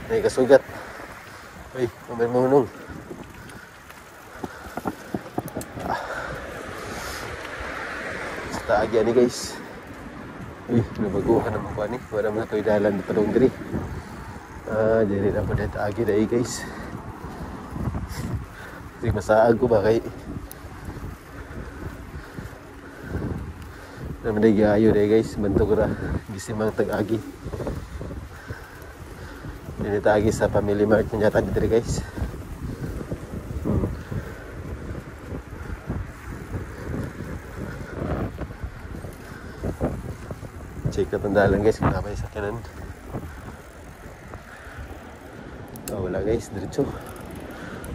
may kasugat. Uy, umay munong. Basta agya ni guys. Uy, nabaguhan naman ko ni. Wala mga ito'y dalan na palong diri. Diri na po dito agya dahi guys. Kasi masaag ko ba kay naman na gayo dahil guys, bantog ra gisimang tag-agi dinitagi sa Family Mart na yata dito guys. Check na tandalan guys kung napay sa kanan. Wala guys, diretso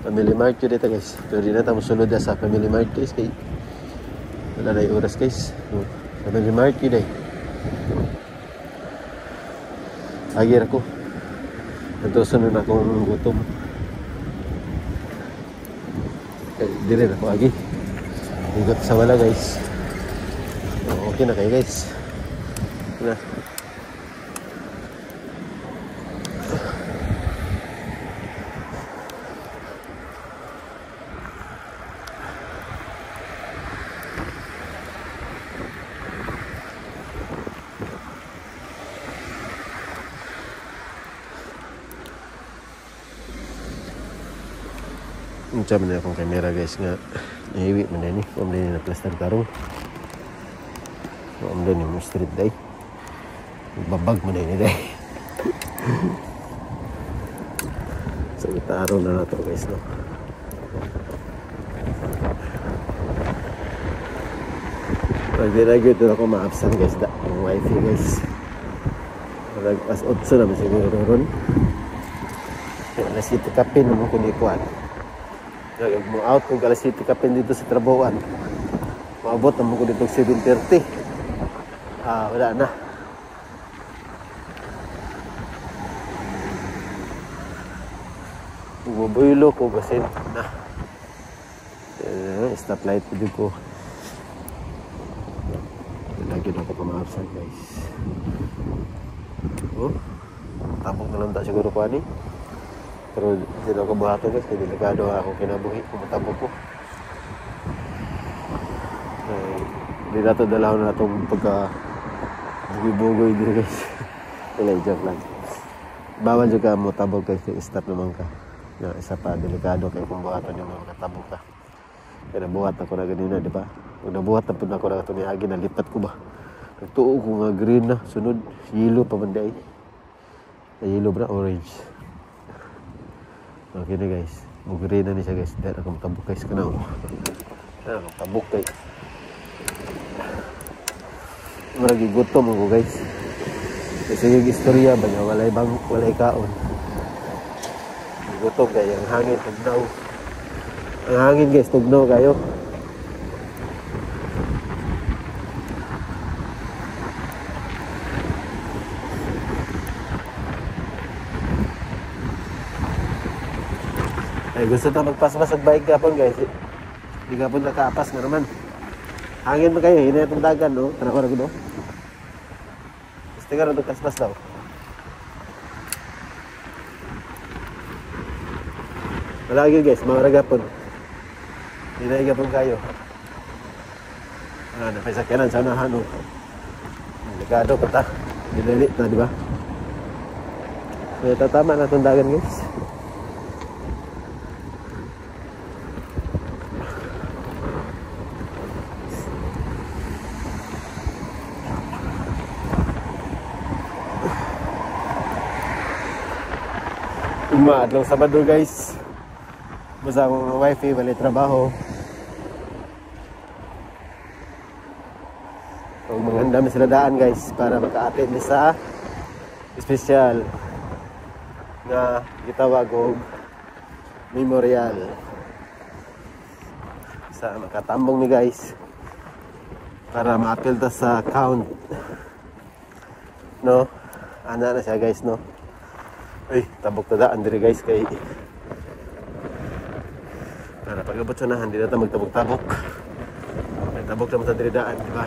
Family Mart yun dito guys, pero di na tayo musunod sa Family Mart guys kay wala na yung oras guys. Family Mart yun eh. Agir ako. Natusunod akong gutom. Dire na ako agi. Igot sa wala guys. Okay na kayo guys. Okay na. Unsa man akong camera guys nga naiwi man din ni. Kung din na plaster karong. Kung din mo street day. Babag man din day. So itaaraw na nato guys no. Pag dinagyo ito ako ma-absent guys da. Yung wifi guys. As 8 naman siguro ron. Alas 7 kapin naman kung ikuan. Mo out kung alas 7 kapin dito sa trabahoan. Maabot naman ko dito 7:30. Wala na. Bubuilo ko basin na. Stoplight po dito ko. Lagi na ako pama-absent guys. Tabok na lang ta siguro ko ani. Pero hindi ako buhato guys. Hindi delikado ako kinabuhi kung matabok ko. Hindi na ito dalaw na itong pagka bugoy-bugoy dito guys. Wala, joke lang. Bawal juga mo tabok guys. Stop naman ka. Isa pa, delikado kayo kung buhatan yung mga katabok ka. Kaya nabuhat ako na ganina, di ba? Kung nabuhat na po na ako na ito ni Agi, nalipat ko ba? Nagtuo ko nga green na, sunod, yellow pa man day. Yellow ba? Orange. Okay na guys. Mag-green na niya guys. Dahil ako matabok guys ka na. Ako matabok guys. Maragi gutom ako guys. Kasi yung istorya ba niya, walay kaon. Gutom kayo, ang hangin, tugnaw. Ang hangin guys, tugnaw kayo. Ay, gusto na magpas-pas ang bike kapon guys. Hindi kapon nakapas nga naman. Hangin ba kayo, hinay itong dagan, no? Tanako na ko, no? Gusto ka na itong kaspas daw. Wala lagi guys, mga ragapon. Hinay gapon kayo. Napasakyanan sa unahan, no? Delikado pa ta. Dinalit na, di ba? May tatama na itong dagan guys. Adlong Sabado guys. Basta akong wifi, balik trabaho. Kung maganda sila daan guys para maka-attend sa special na gitawag og memorial. Sa makatambong ni guys para ma-appeal ta sa count. No? Ana na siya guys, no? Ay, tabok na daan diri guys kay para pag-abot sa nahan, di na tayo magtabok-tabok. Ay, tabok naman sa diri daan, di ba?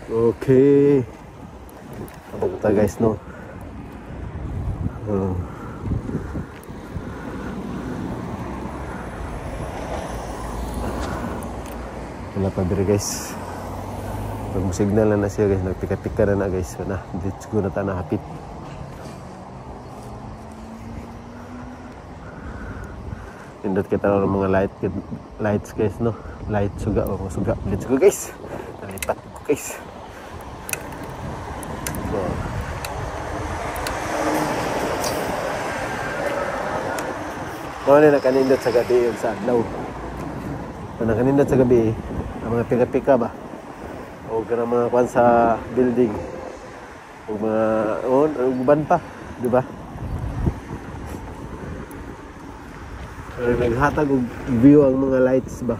Okay. Tabok na guys, no? Wala pa diri guys. Pag signal na siya guys, nagpika-pika na guys. Wala, hindi siguro na tayo nakapit. Pindot kita ng mga lights guys, no? Light suga, mga suga. Let's go guys. Nalipat ko guys. So. Mga nakanindot sa gabi yung sa adlaw. Nakanindot sa gabi, ang mga pika-pika ba? O ka mga kwan sa building o mga uban pa, di ba? Naghatag og view ang mga lights ba?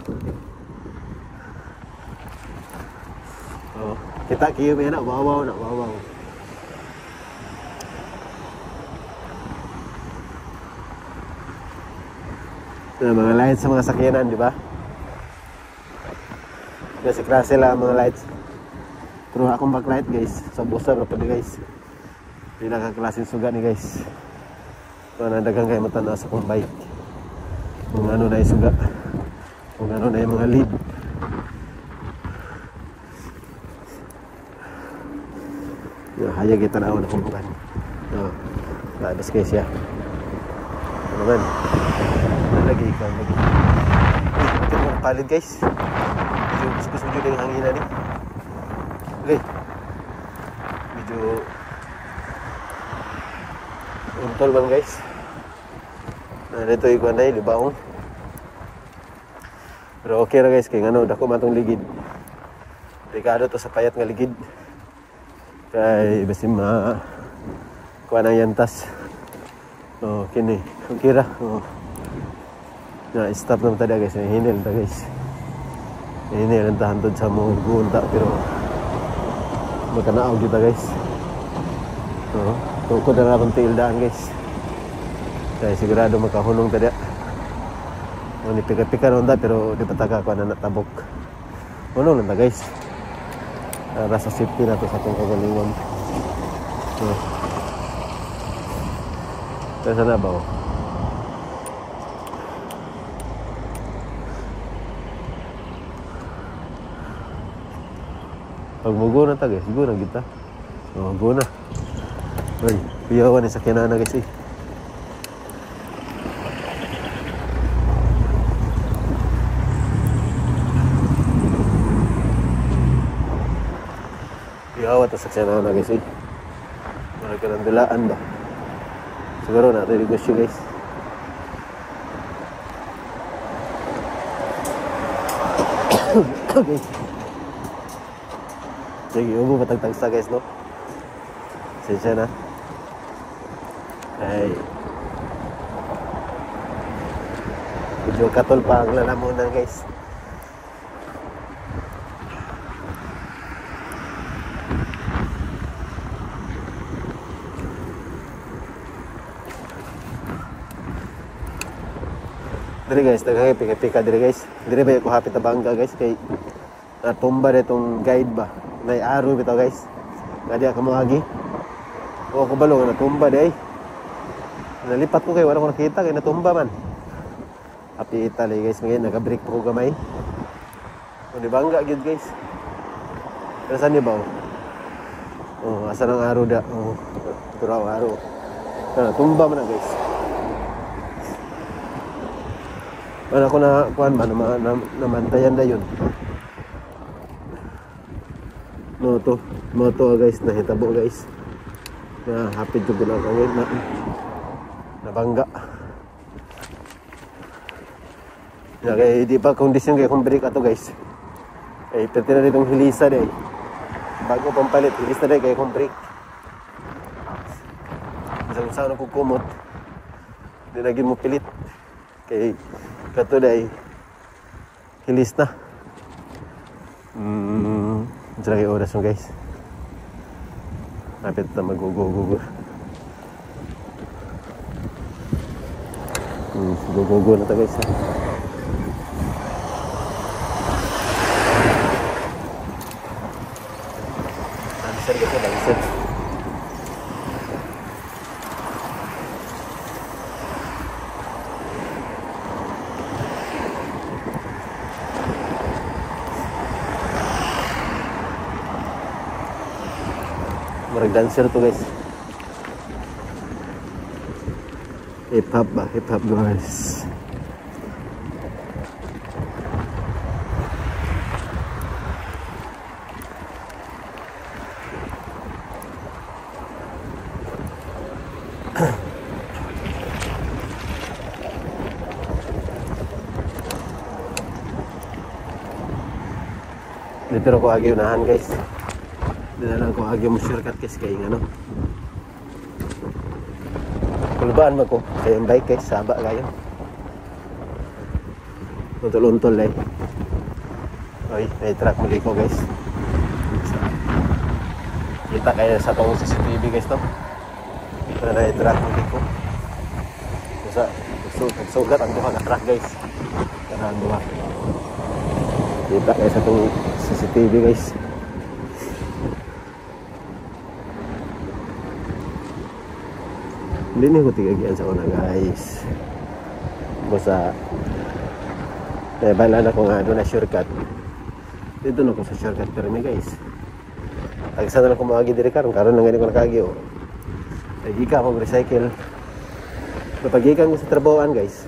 Kita kayo may na, wawaw na, wawaw. Mga lights sa mga sakyanan, di ba? Kasi klase lang mga lights. Pero akong backlight guys, sa busa na pwede guys. Pinakaklaseng suga ni guys. Kung nadagang kayo matanda sa kong bike. Kung ano na yung suga. Kung ano na yung mga lead. Hayag kita na ako na kumpukan. Labas guys ya. naman. Nalagi ka, lagi. Uy, ito mga palid guys. Medyo kuskus medyo na yung hanginan eh. Okay. Medyo untol man guys. Dito yung kuwan na libaong. Pero okay na guys, kaya ano, dako man itong ligid. Delikado to sa payat nga ligid. Kaya basi kuha ng yantas. Kini, okay ra. Na-stop naman tada guys, hinil ta guys. Hinil ang tahantod sa mong gunta, pero magkanaaw kita guys. Tukod na akong tildaan guys. Kaya sigurado makahunong tada. Ni pika-pika naman ta, pero di pataka ko na natabok. Hunong lang ta guys. Rasa safety na to sa itong kagalingon. Kaya na ba o? Pag mugo na ta guys, siguro kita. Mugo na. Ay, piyawan sa kinana guys eh. Piyawan sa kinana guys eh. Wala ka ng dilaan ba? Siguro natin negosyo guys. Okay. Sige, ubo patagtagsa guys no. Sensya na. Ay. Medyo katol pa ang lalamunan guys. Diri guys, tagay pika-pika diri guys. Diri ba ko hapit na bangga guys kay natumba itong guide ba. Nay araw bitaw guys. Kadi ako mahagi. O ko balo natumba day. Nalipat ko kay wala ko nakita kay natumba man. Api Italy guys, ngayon naka-break pa ko gamay. Di bangga gid guys. Pero saan ni ba? Asa nang araw da. Turaw araw. Tumba man na guys. Wala ko na kuan ba namantayan na yun. Moto guys, nahitabo guys. Na hapid ko na kawin na nabangga. Ya kay di pa kondisyon kay kung break ato guys. Ay perti na ditong hilisa day. Bago pampalit, hilisa day kay kung break. Isang saan ako kumot. Di lagi mo pilit. Kay kato day hilis na. Diyan lagi oras mo guys. Napit na mag-go-go-go. Go-go-go na ito guys. Langsir guys, langsir. Marag dancer to guys. Hip hop ba? Hip hop guys. Dito na ko agi unahan guys. Dinalang ko agi mo shortcut guys kay ano. Kulbaan man ko kay ang bike guys, saba kayo. Untol-untol eh. Oy, may truck muli ko guys. Kita kayo sa tong CCTV guys to. Pero na truck muli ko. Sa sugat ang duha na truck guys. Kanang duha. Kita kayo sa tong CCTV guys. Hindi na ko tigagian sa una guys. Basta bala na ko nga doon na shortcut. Dito na ko sa shortcut pero may guys. Tagsa na lang ko maagi diri karon na ngayon ko nakagi o. Ay ika mag recycle. Napagikan ko sa trabahoan guys.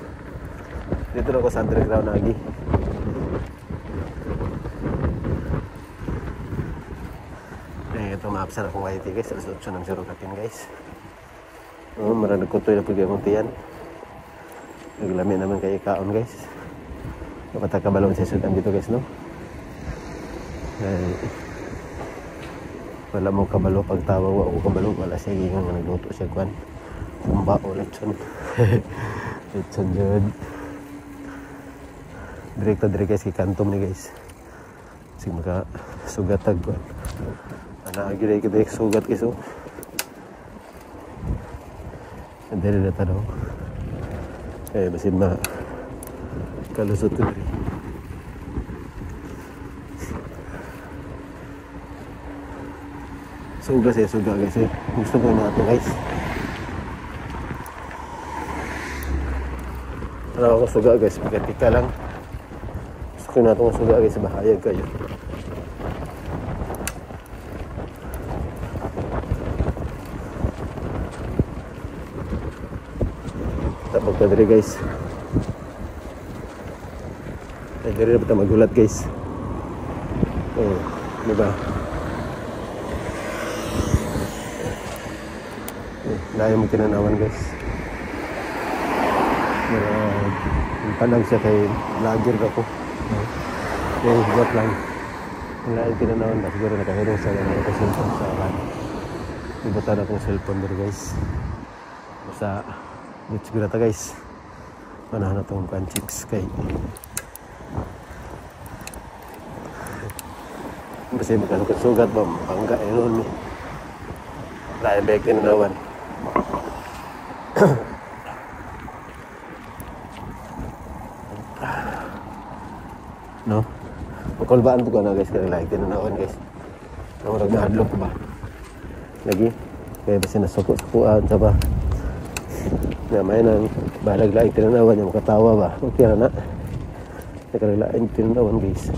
Dito na ako sa underground lagi. Ito maapsan akong YT guys. Alas 8 ng surukatin guys. Marang nagkuntoy na pagkakong tiyan. Naglami naman kay kaon guys. Kapag kabalon sa sudan dito guys no. Wala mo kabalo pagtawa o kabalo wala siya gingang nagluto siya kwan kumba o lechon. Lechon dyan direkta guys kay kantom ni guys kasi maka sugatag kwan anaagi kita sugat kiso andali na tanaw basin ma kalusot ko rin. Suga guys eh. Gusto ko na ito guys. Wala ako suga guys, pagkatika lang. Gusto ko na itong suga guys, bahayag kayo. Tapos ka diri guys. Ay diri na ba magulat guys. Oh, diba? Dahil mo kinanawan guys. Panag siya kay vlogger ako. Joke lang. Dahil kinanawan ba siguro nakahirong sa lang ako cellphone sa akin. Ibutan akong cellphone dito guys. Basta dito siguro ito guys. Manahan na itong panchiks kay kasi magkasugat ba bangga yun eh. Dahil baik kinanawan. No? Makulbaan po ko na guys kaya like tinanawan guys. Namurag na hadlok ba? Lagi? Kaya ba sinasuko-sukuan sa ba? Na may nang balag like tinanawan yung makatawa ba? Okay na na. Nakaralain tinanawan guys.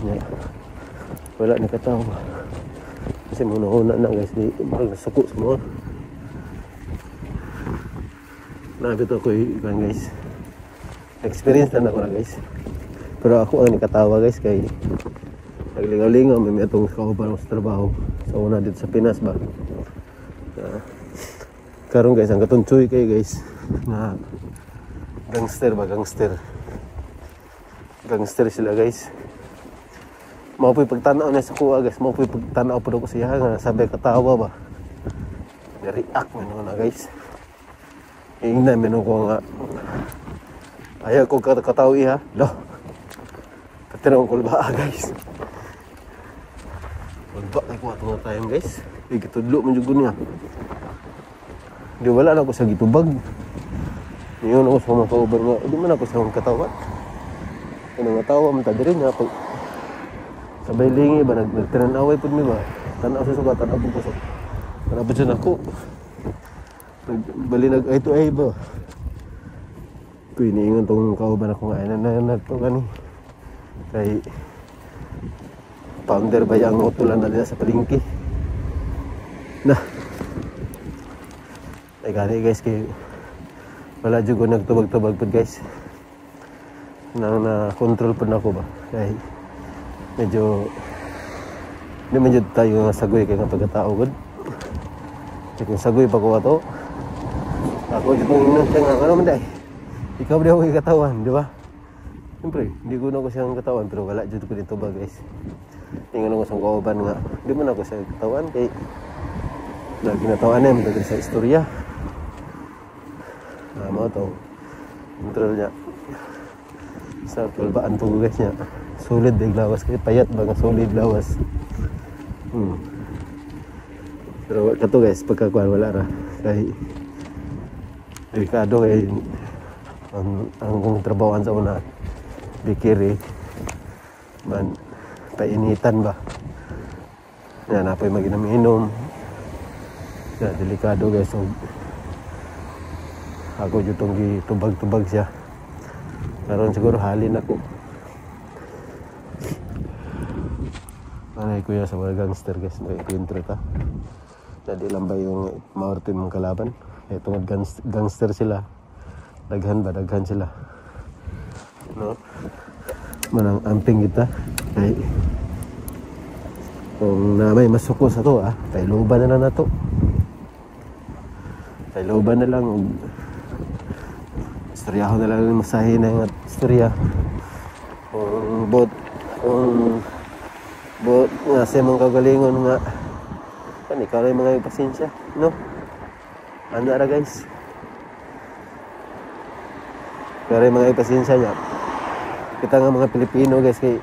Wala nakatawa. Kasi muna-una na guys. Di marag nasuko semua. Nabit ako yung guys. Experience na ako na guys. Pero ako ang nakatawa guys kay naglingaw-lingaw may itong kauban sa trabaho. Sa una dito sa Pinas ba. Karon guys ang katunchoy kay guys na gangster ba gangster. Gangster sila guys. Mao po'y pagtanaw na sa kuha guys. Mao po'y pagtanaw po ko siya nga sabi katawa ba. React na guys. Ingnan menon ko nga ayaw ko katawa iha. Lo. Katinawang kulba guys. Kulba ay kuha itong tayong guys. Ikitudlo mo dyan niya. Di wala na ako sa gitubag. Ngayon ako sa mga kauban nga. Di man ako sa mga katawan. Ano nga tawa man tadi rin nga. Sabay lingi ba nagtinanaway po niya ba. Tanaw sa suka, tanaw po pusok. Tanaw po dyan ako. Bali nag ay to ay ba. Kuy niingon tong kauban ako nga. Ay to gani. Kay founder ba yung utulan na nila sa palingki. Nah. Ay gani guys kay wala jud ko nagtubag-tubag pud guys. Na control pud nako ba. Kay medyo di man jud tayo sagoy kay nga pagkatao gud. Kung sagoy pa ko ato. Ako jud mong inon siya nga ano man day. Ikaw di ako katawan, di ba? Siyempre, hindi ko na ako siyang katawan pero wala jud ko dito ba guys. Tingnan ko sa kauban nga. Di man ako sa katawan kay lagi natawan na yung sa istorya. Mo to. Control niya. Sa tulbaan po guys niya. Solid big lawas kay payat ba nga solid lawas. Pero kato guys pagkakuan wala ra kay delikado kay ang trabahoan sa una bikiri man painitan ba. Yan apoy maginom-inom. Ya delikado guys. So, ako jutong gitubag-tubag siya. Karon siguro halin ako. Anay kuya sa mga gangster guys, may intro ta. Jadi lang ba yung maortin mong kalaban? Itong gangster sila. daghan sila, no? Manang amping kita ay kung na may masuko sa to, pailuban na lang na to, pailuban na lang, istoryahon na lang yung masahin na yung istorya kung bot nga sa mong kagalingon nga kan ikaw na yung mga pasensya, no? Ano ra guys, pero yung mga pasensya niya kita nga mga Pilipino guys, kay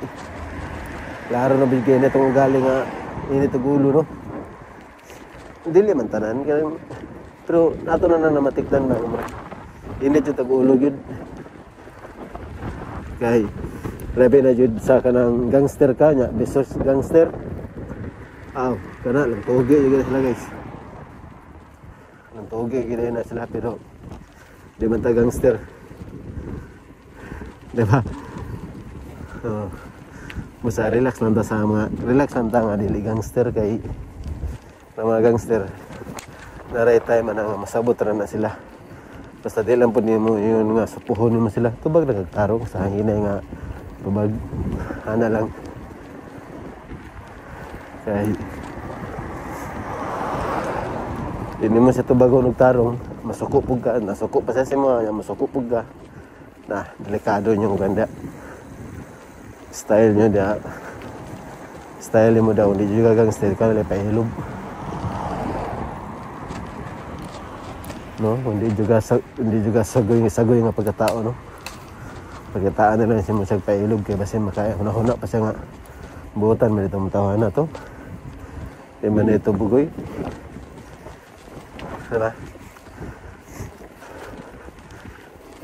klaro na bigyan na itong ugali nga init ang ulo, no? Dili man tanan pero nato na namatikdan na init yung tag-ulo yun, kay grabe na yun sa kanang gangster ka nya, besos gangster kana lang toge yun sila guys, lang toge yun na sila, pero di man ta gangster, diba? Basta relax lang ta sa mga, relax lang ta nga dili gangster, kay na mga gangster na right time na masabot na sila, basta di lang po nimo yun nga supuhon nimo sila, tubag nagtarong sa hinay nga tubag ana lang, kay hindi mo sa tubag nagtarong masuko pug ka, nasuko pa sa mga masuko pug ka na delikado nyo ganda style nyo dia, style mo daw hindi juga gangster ka nalipay hilog, no? Hindi juga sagoy nga pagkatao, no? Pagkataan nila siya mo siya pailog, kay basin makaya hunahuna pa siya nga buutan man itong tawanan to, di man ito bugoy, diba?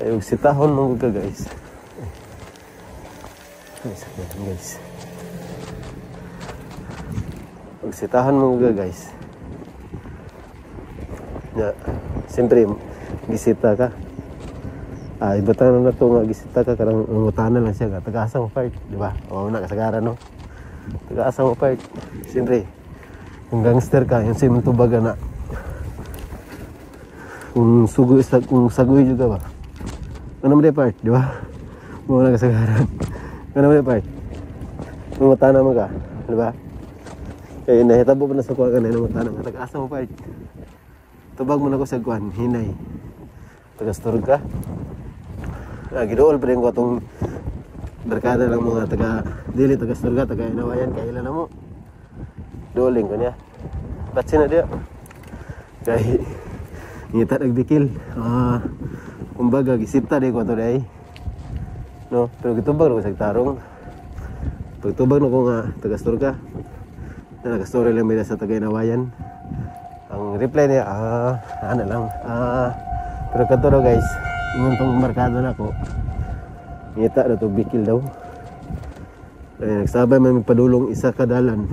Ay sitahon mong ka guys, guys, sitahon mong ka guys ya, siyempre gisita ka, ibatan na to nga gisita ka, karang umutanan lang siya, taga-asa mo part, di ba? O na kasagaran, no? Taga-asa mo part, siyempre kung gangster ka, yung simong tubaga na kung sagoy juga ba, ano mo part, di ba? Mo na kasagaran, ano mo part, umutanan mo ka, di ba? Kaya nahitabo pa na sa kuha ka na umutanan ka, taga-asa mo part, tubag mo na ko sa kuhan, hinay, taga-store ka. Gidool pa rin ko itong barkada lang mga taga-dili, taga-store ka, taga-inawayan, kailan na mo. Dooling ko niya. Patsi na dia. Kaya, ngita nagbikil. Kumbaga, gisipta din ko ito day. No? Pero gitubag na ko sa tarong. Pagtubag na ko nga, taga-store ka. Taga-store lang may sa taga-inawayan. Ang reply niya, ano lang, pero kato daw guys, ingon tong markado na ko, ngita na to bikil daw. Nagsabay may padulong isa kadalan.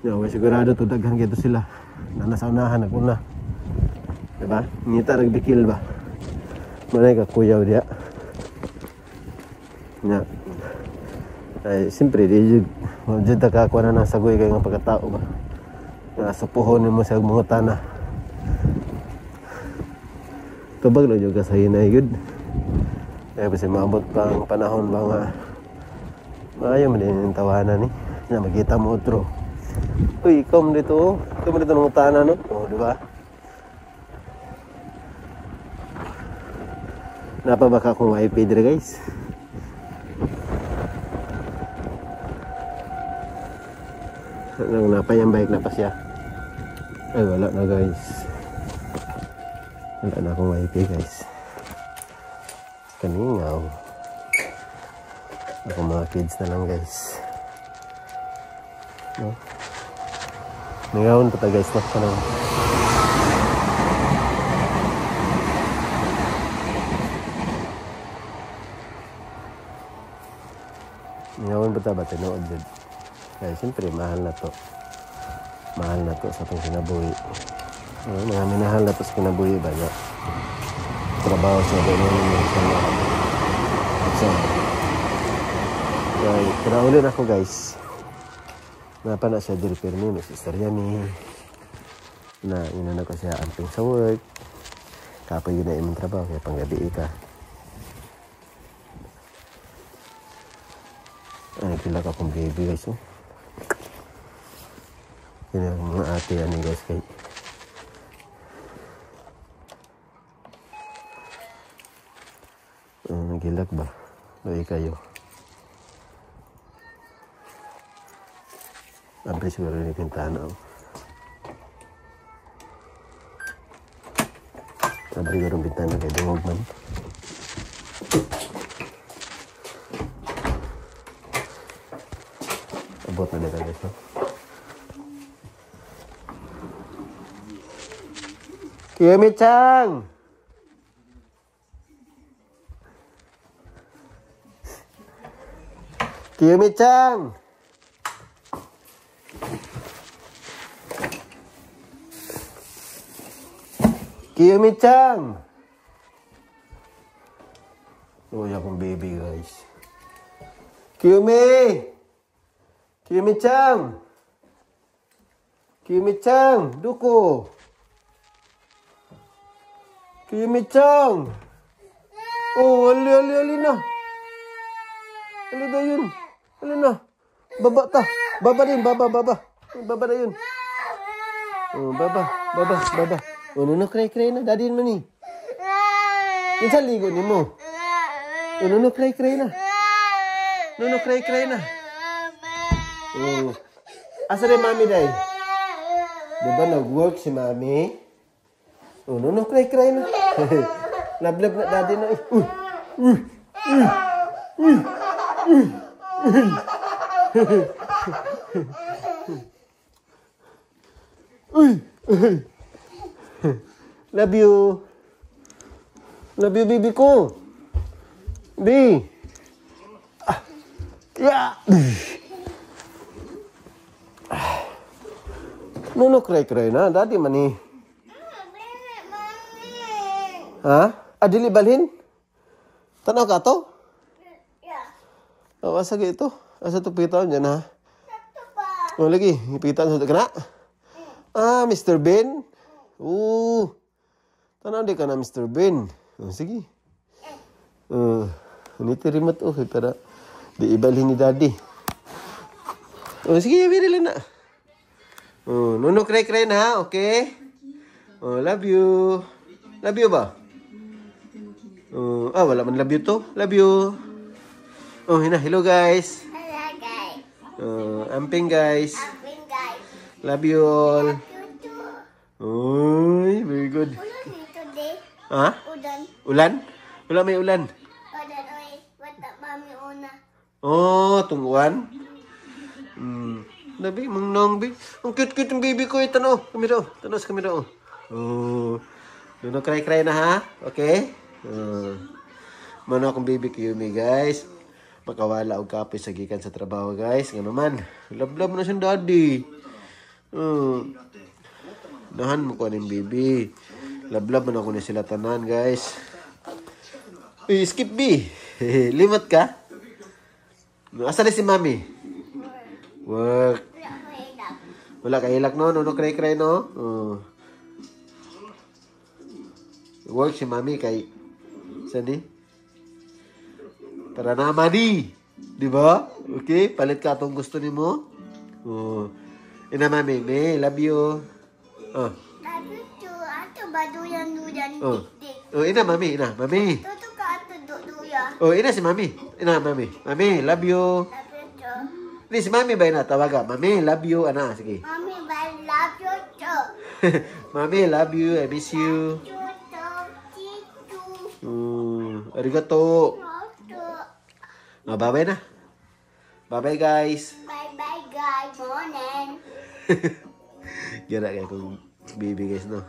Sigurado to daghan gito sila. Na nasa unahan ako na. Diba? Ngita nagbikil ba? Manay ka kuyaw dia. Nya. Ay, siyempre, di jud ta ka na ng sagoy kay nga pagkatao ba. Supuhon mo sa mga tanah. Tubag lang juga sa hinay yun. Kaya kasi maabot pa ang panahon ba nga maayaw mo din yung tawanan eh. Na magkita mo otro. Uy, ikaw mo dito. Ikaw mo dito ng tanah, no? O, diba? Napabaka kong wifi dire guys. Napayang bike na pa siya. Ay wala na guys, wala na akong wifi guys, kaningaw ako, mga kids na lang guys, no? Nangawon pa ta guys, no? Kanang nangawon pa ta ba tinood dyan, kaya siyempre mahal na to sa itong kinabuhi. Mga minahal na ito sa kinabuhi ba niya? Trabaho siya doon yung sa mga kaya kinaulin ako guys. Napa na siya diri permi, may istorya ni na inuna ko siya amping sa work. Kapoy yun na imong trabaho, kaya panggabi ka. Ay, kila ka kong baby guys, oh. Yan ang mga ate yan guys, kay nagilag ba? Loy kayo. Ampre siguro ni pintana, oh. Ampre siguro pintana kay dungog man. Abot na dito guys, no? Kiyami-chan! Kiyami-chan! Kiyami-chan! Oh, akong baby guys. Kiyami! Kiyami-chan! Kiyami-chan! Duko! Kiyami-chan! Oh, ali na. Ali na yun. Ali na. Baba ta. Baba din, baba. Baba na yun. Oh, baba. Oh, nuno kray-kray na. Daddy mo ni. Yung sa ligo ni mo. Oh, nuno kray-kray na. Nuno kray-kray na. Oh. Asa rin mami day? Diba nag-work si mami? Oh, nuno kray-kray na. Lablab na daddy na. Love you. Love you, baby ko. Bi. Yeah. Nuno kray-kray na. Daddy mani. Ha? Adili balhin? Tanaw ka to? Oh, asa gitu? Asa to pitawan dyan, ha? Oh, lagi. Ipitan sa kana? Ah, Mr. Ben? Tanaw di ka na, Mr. Ben. Oh, sige. Ini remote, oh, para diibalhin ni Daddy. Oh, sige, biri lang na. Oh, nuno kray-kray na, ha? Okay? Oh, love you. Love you ba? Wala man love you to. Love you. Oh, hello guys. Hello guys. Amping guys. Amping guys. Love you all. Love you too. Oy, very good. Ulan dito di. Ha? Ulan. Ulan? Wala may ulan. Ulan oy. Wata mami una. Oh, tungguan. Nabi, mong nong bi. Ang cute-cute ng baby ko. Tano, kamera. Tano sa kamera. Oh. Doon cry-cry na ha. Okay? Mano akong baby Kiyumi guys. Makawala og kapoy sa gikan sa trabaho guys. Nga naman. Love na siyang daddy. Nahan mo ko ng baby. Love man ako na sila tanan guys. Uy, skip B. Limot ka? Asa na si mami? Work. Wala ka hilak no? Nuno cry no? Work si mami kay sani? Para naman di. Di ba? Okay? Palit ka itong gusto ni mo. Ina mami, may love you. Love you too. Ato ba duyan tik-tik. Ina mami, ina. Mami. Tuto ka ato duya. Ina si mami. Ina mami. Mami, love you. Love you too. Ini si mami ba ina? Tawaga. Mami, love you. Ana, sige. Mami ba love you too. Mami, love you. I miss you. Arigato. Bye-bye na. Bye-bye guys. Bye-bye guys. Morning. Gila kayak baby guys no.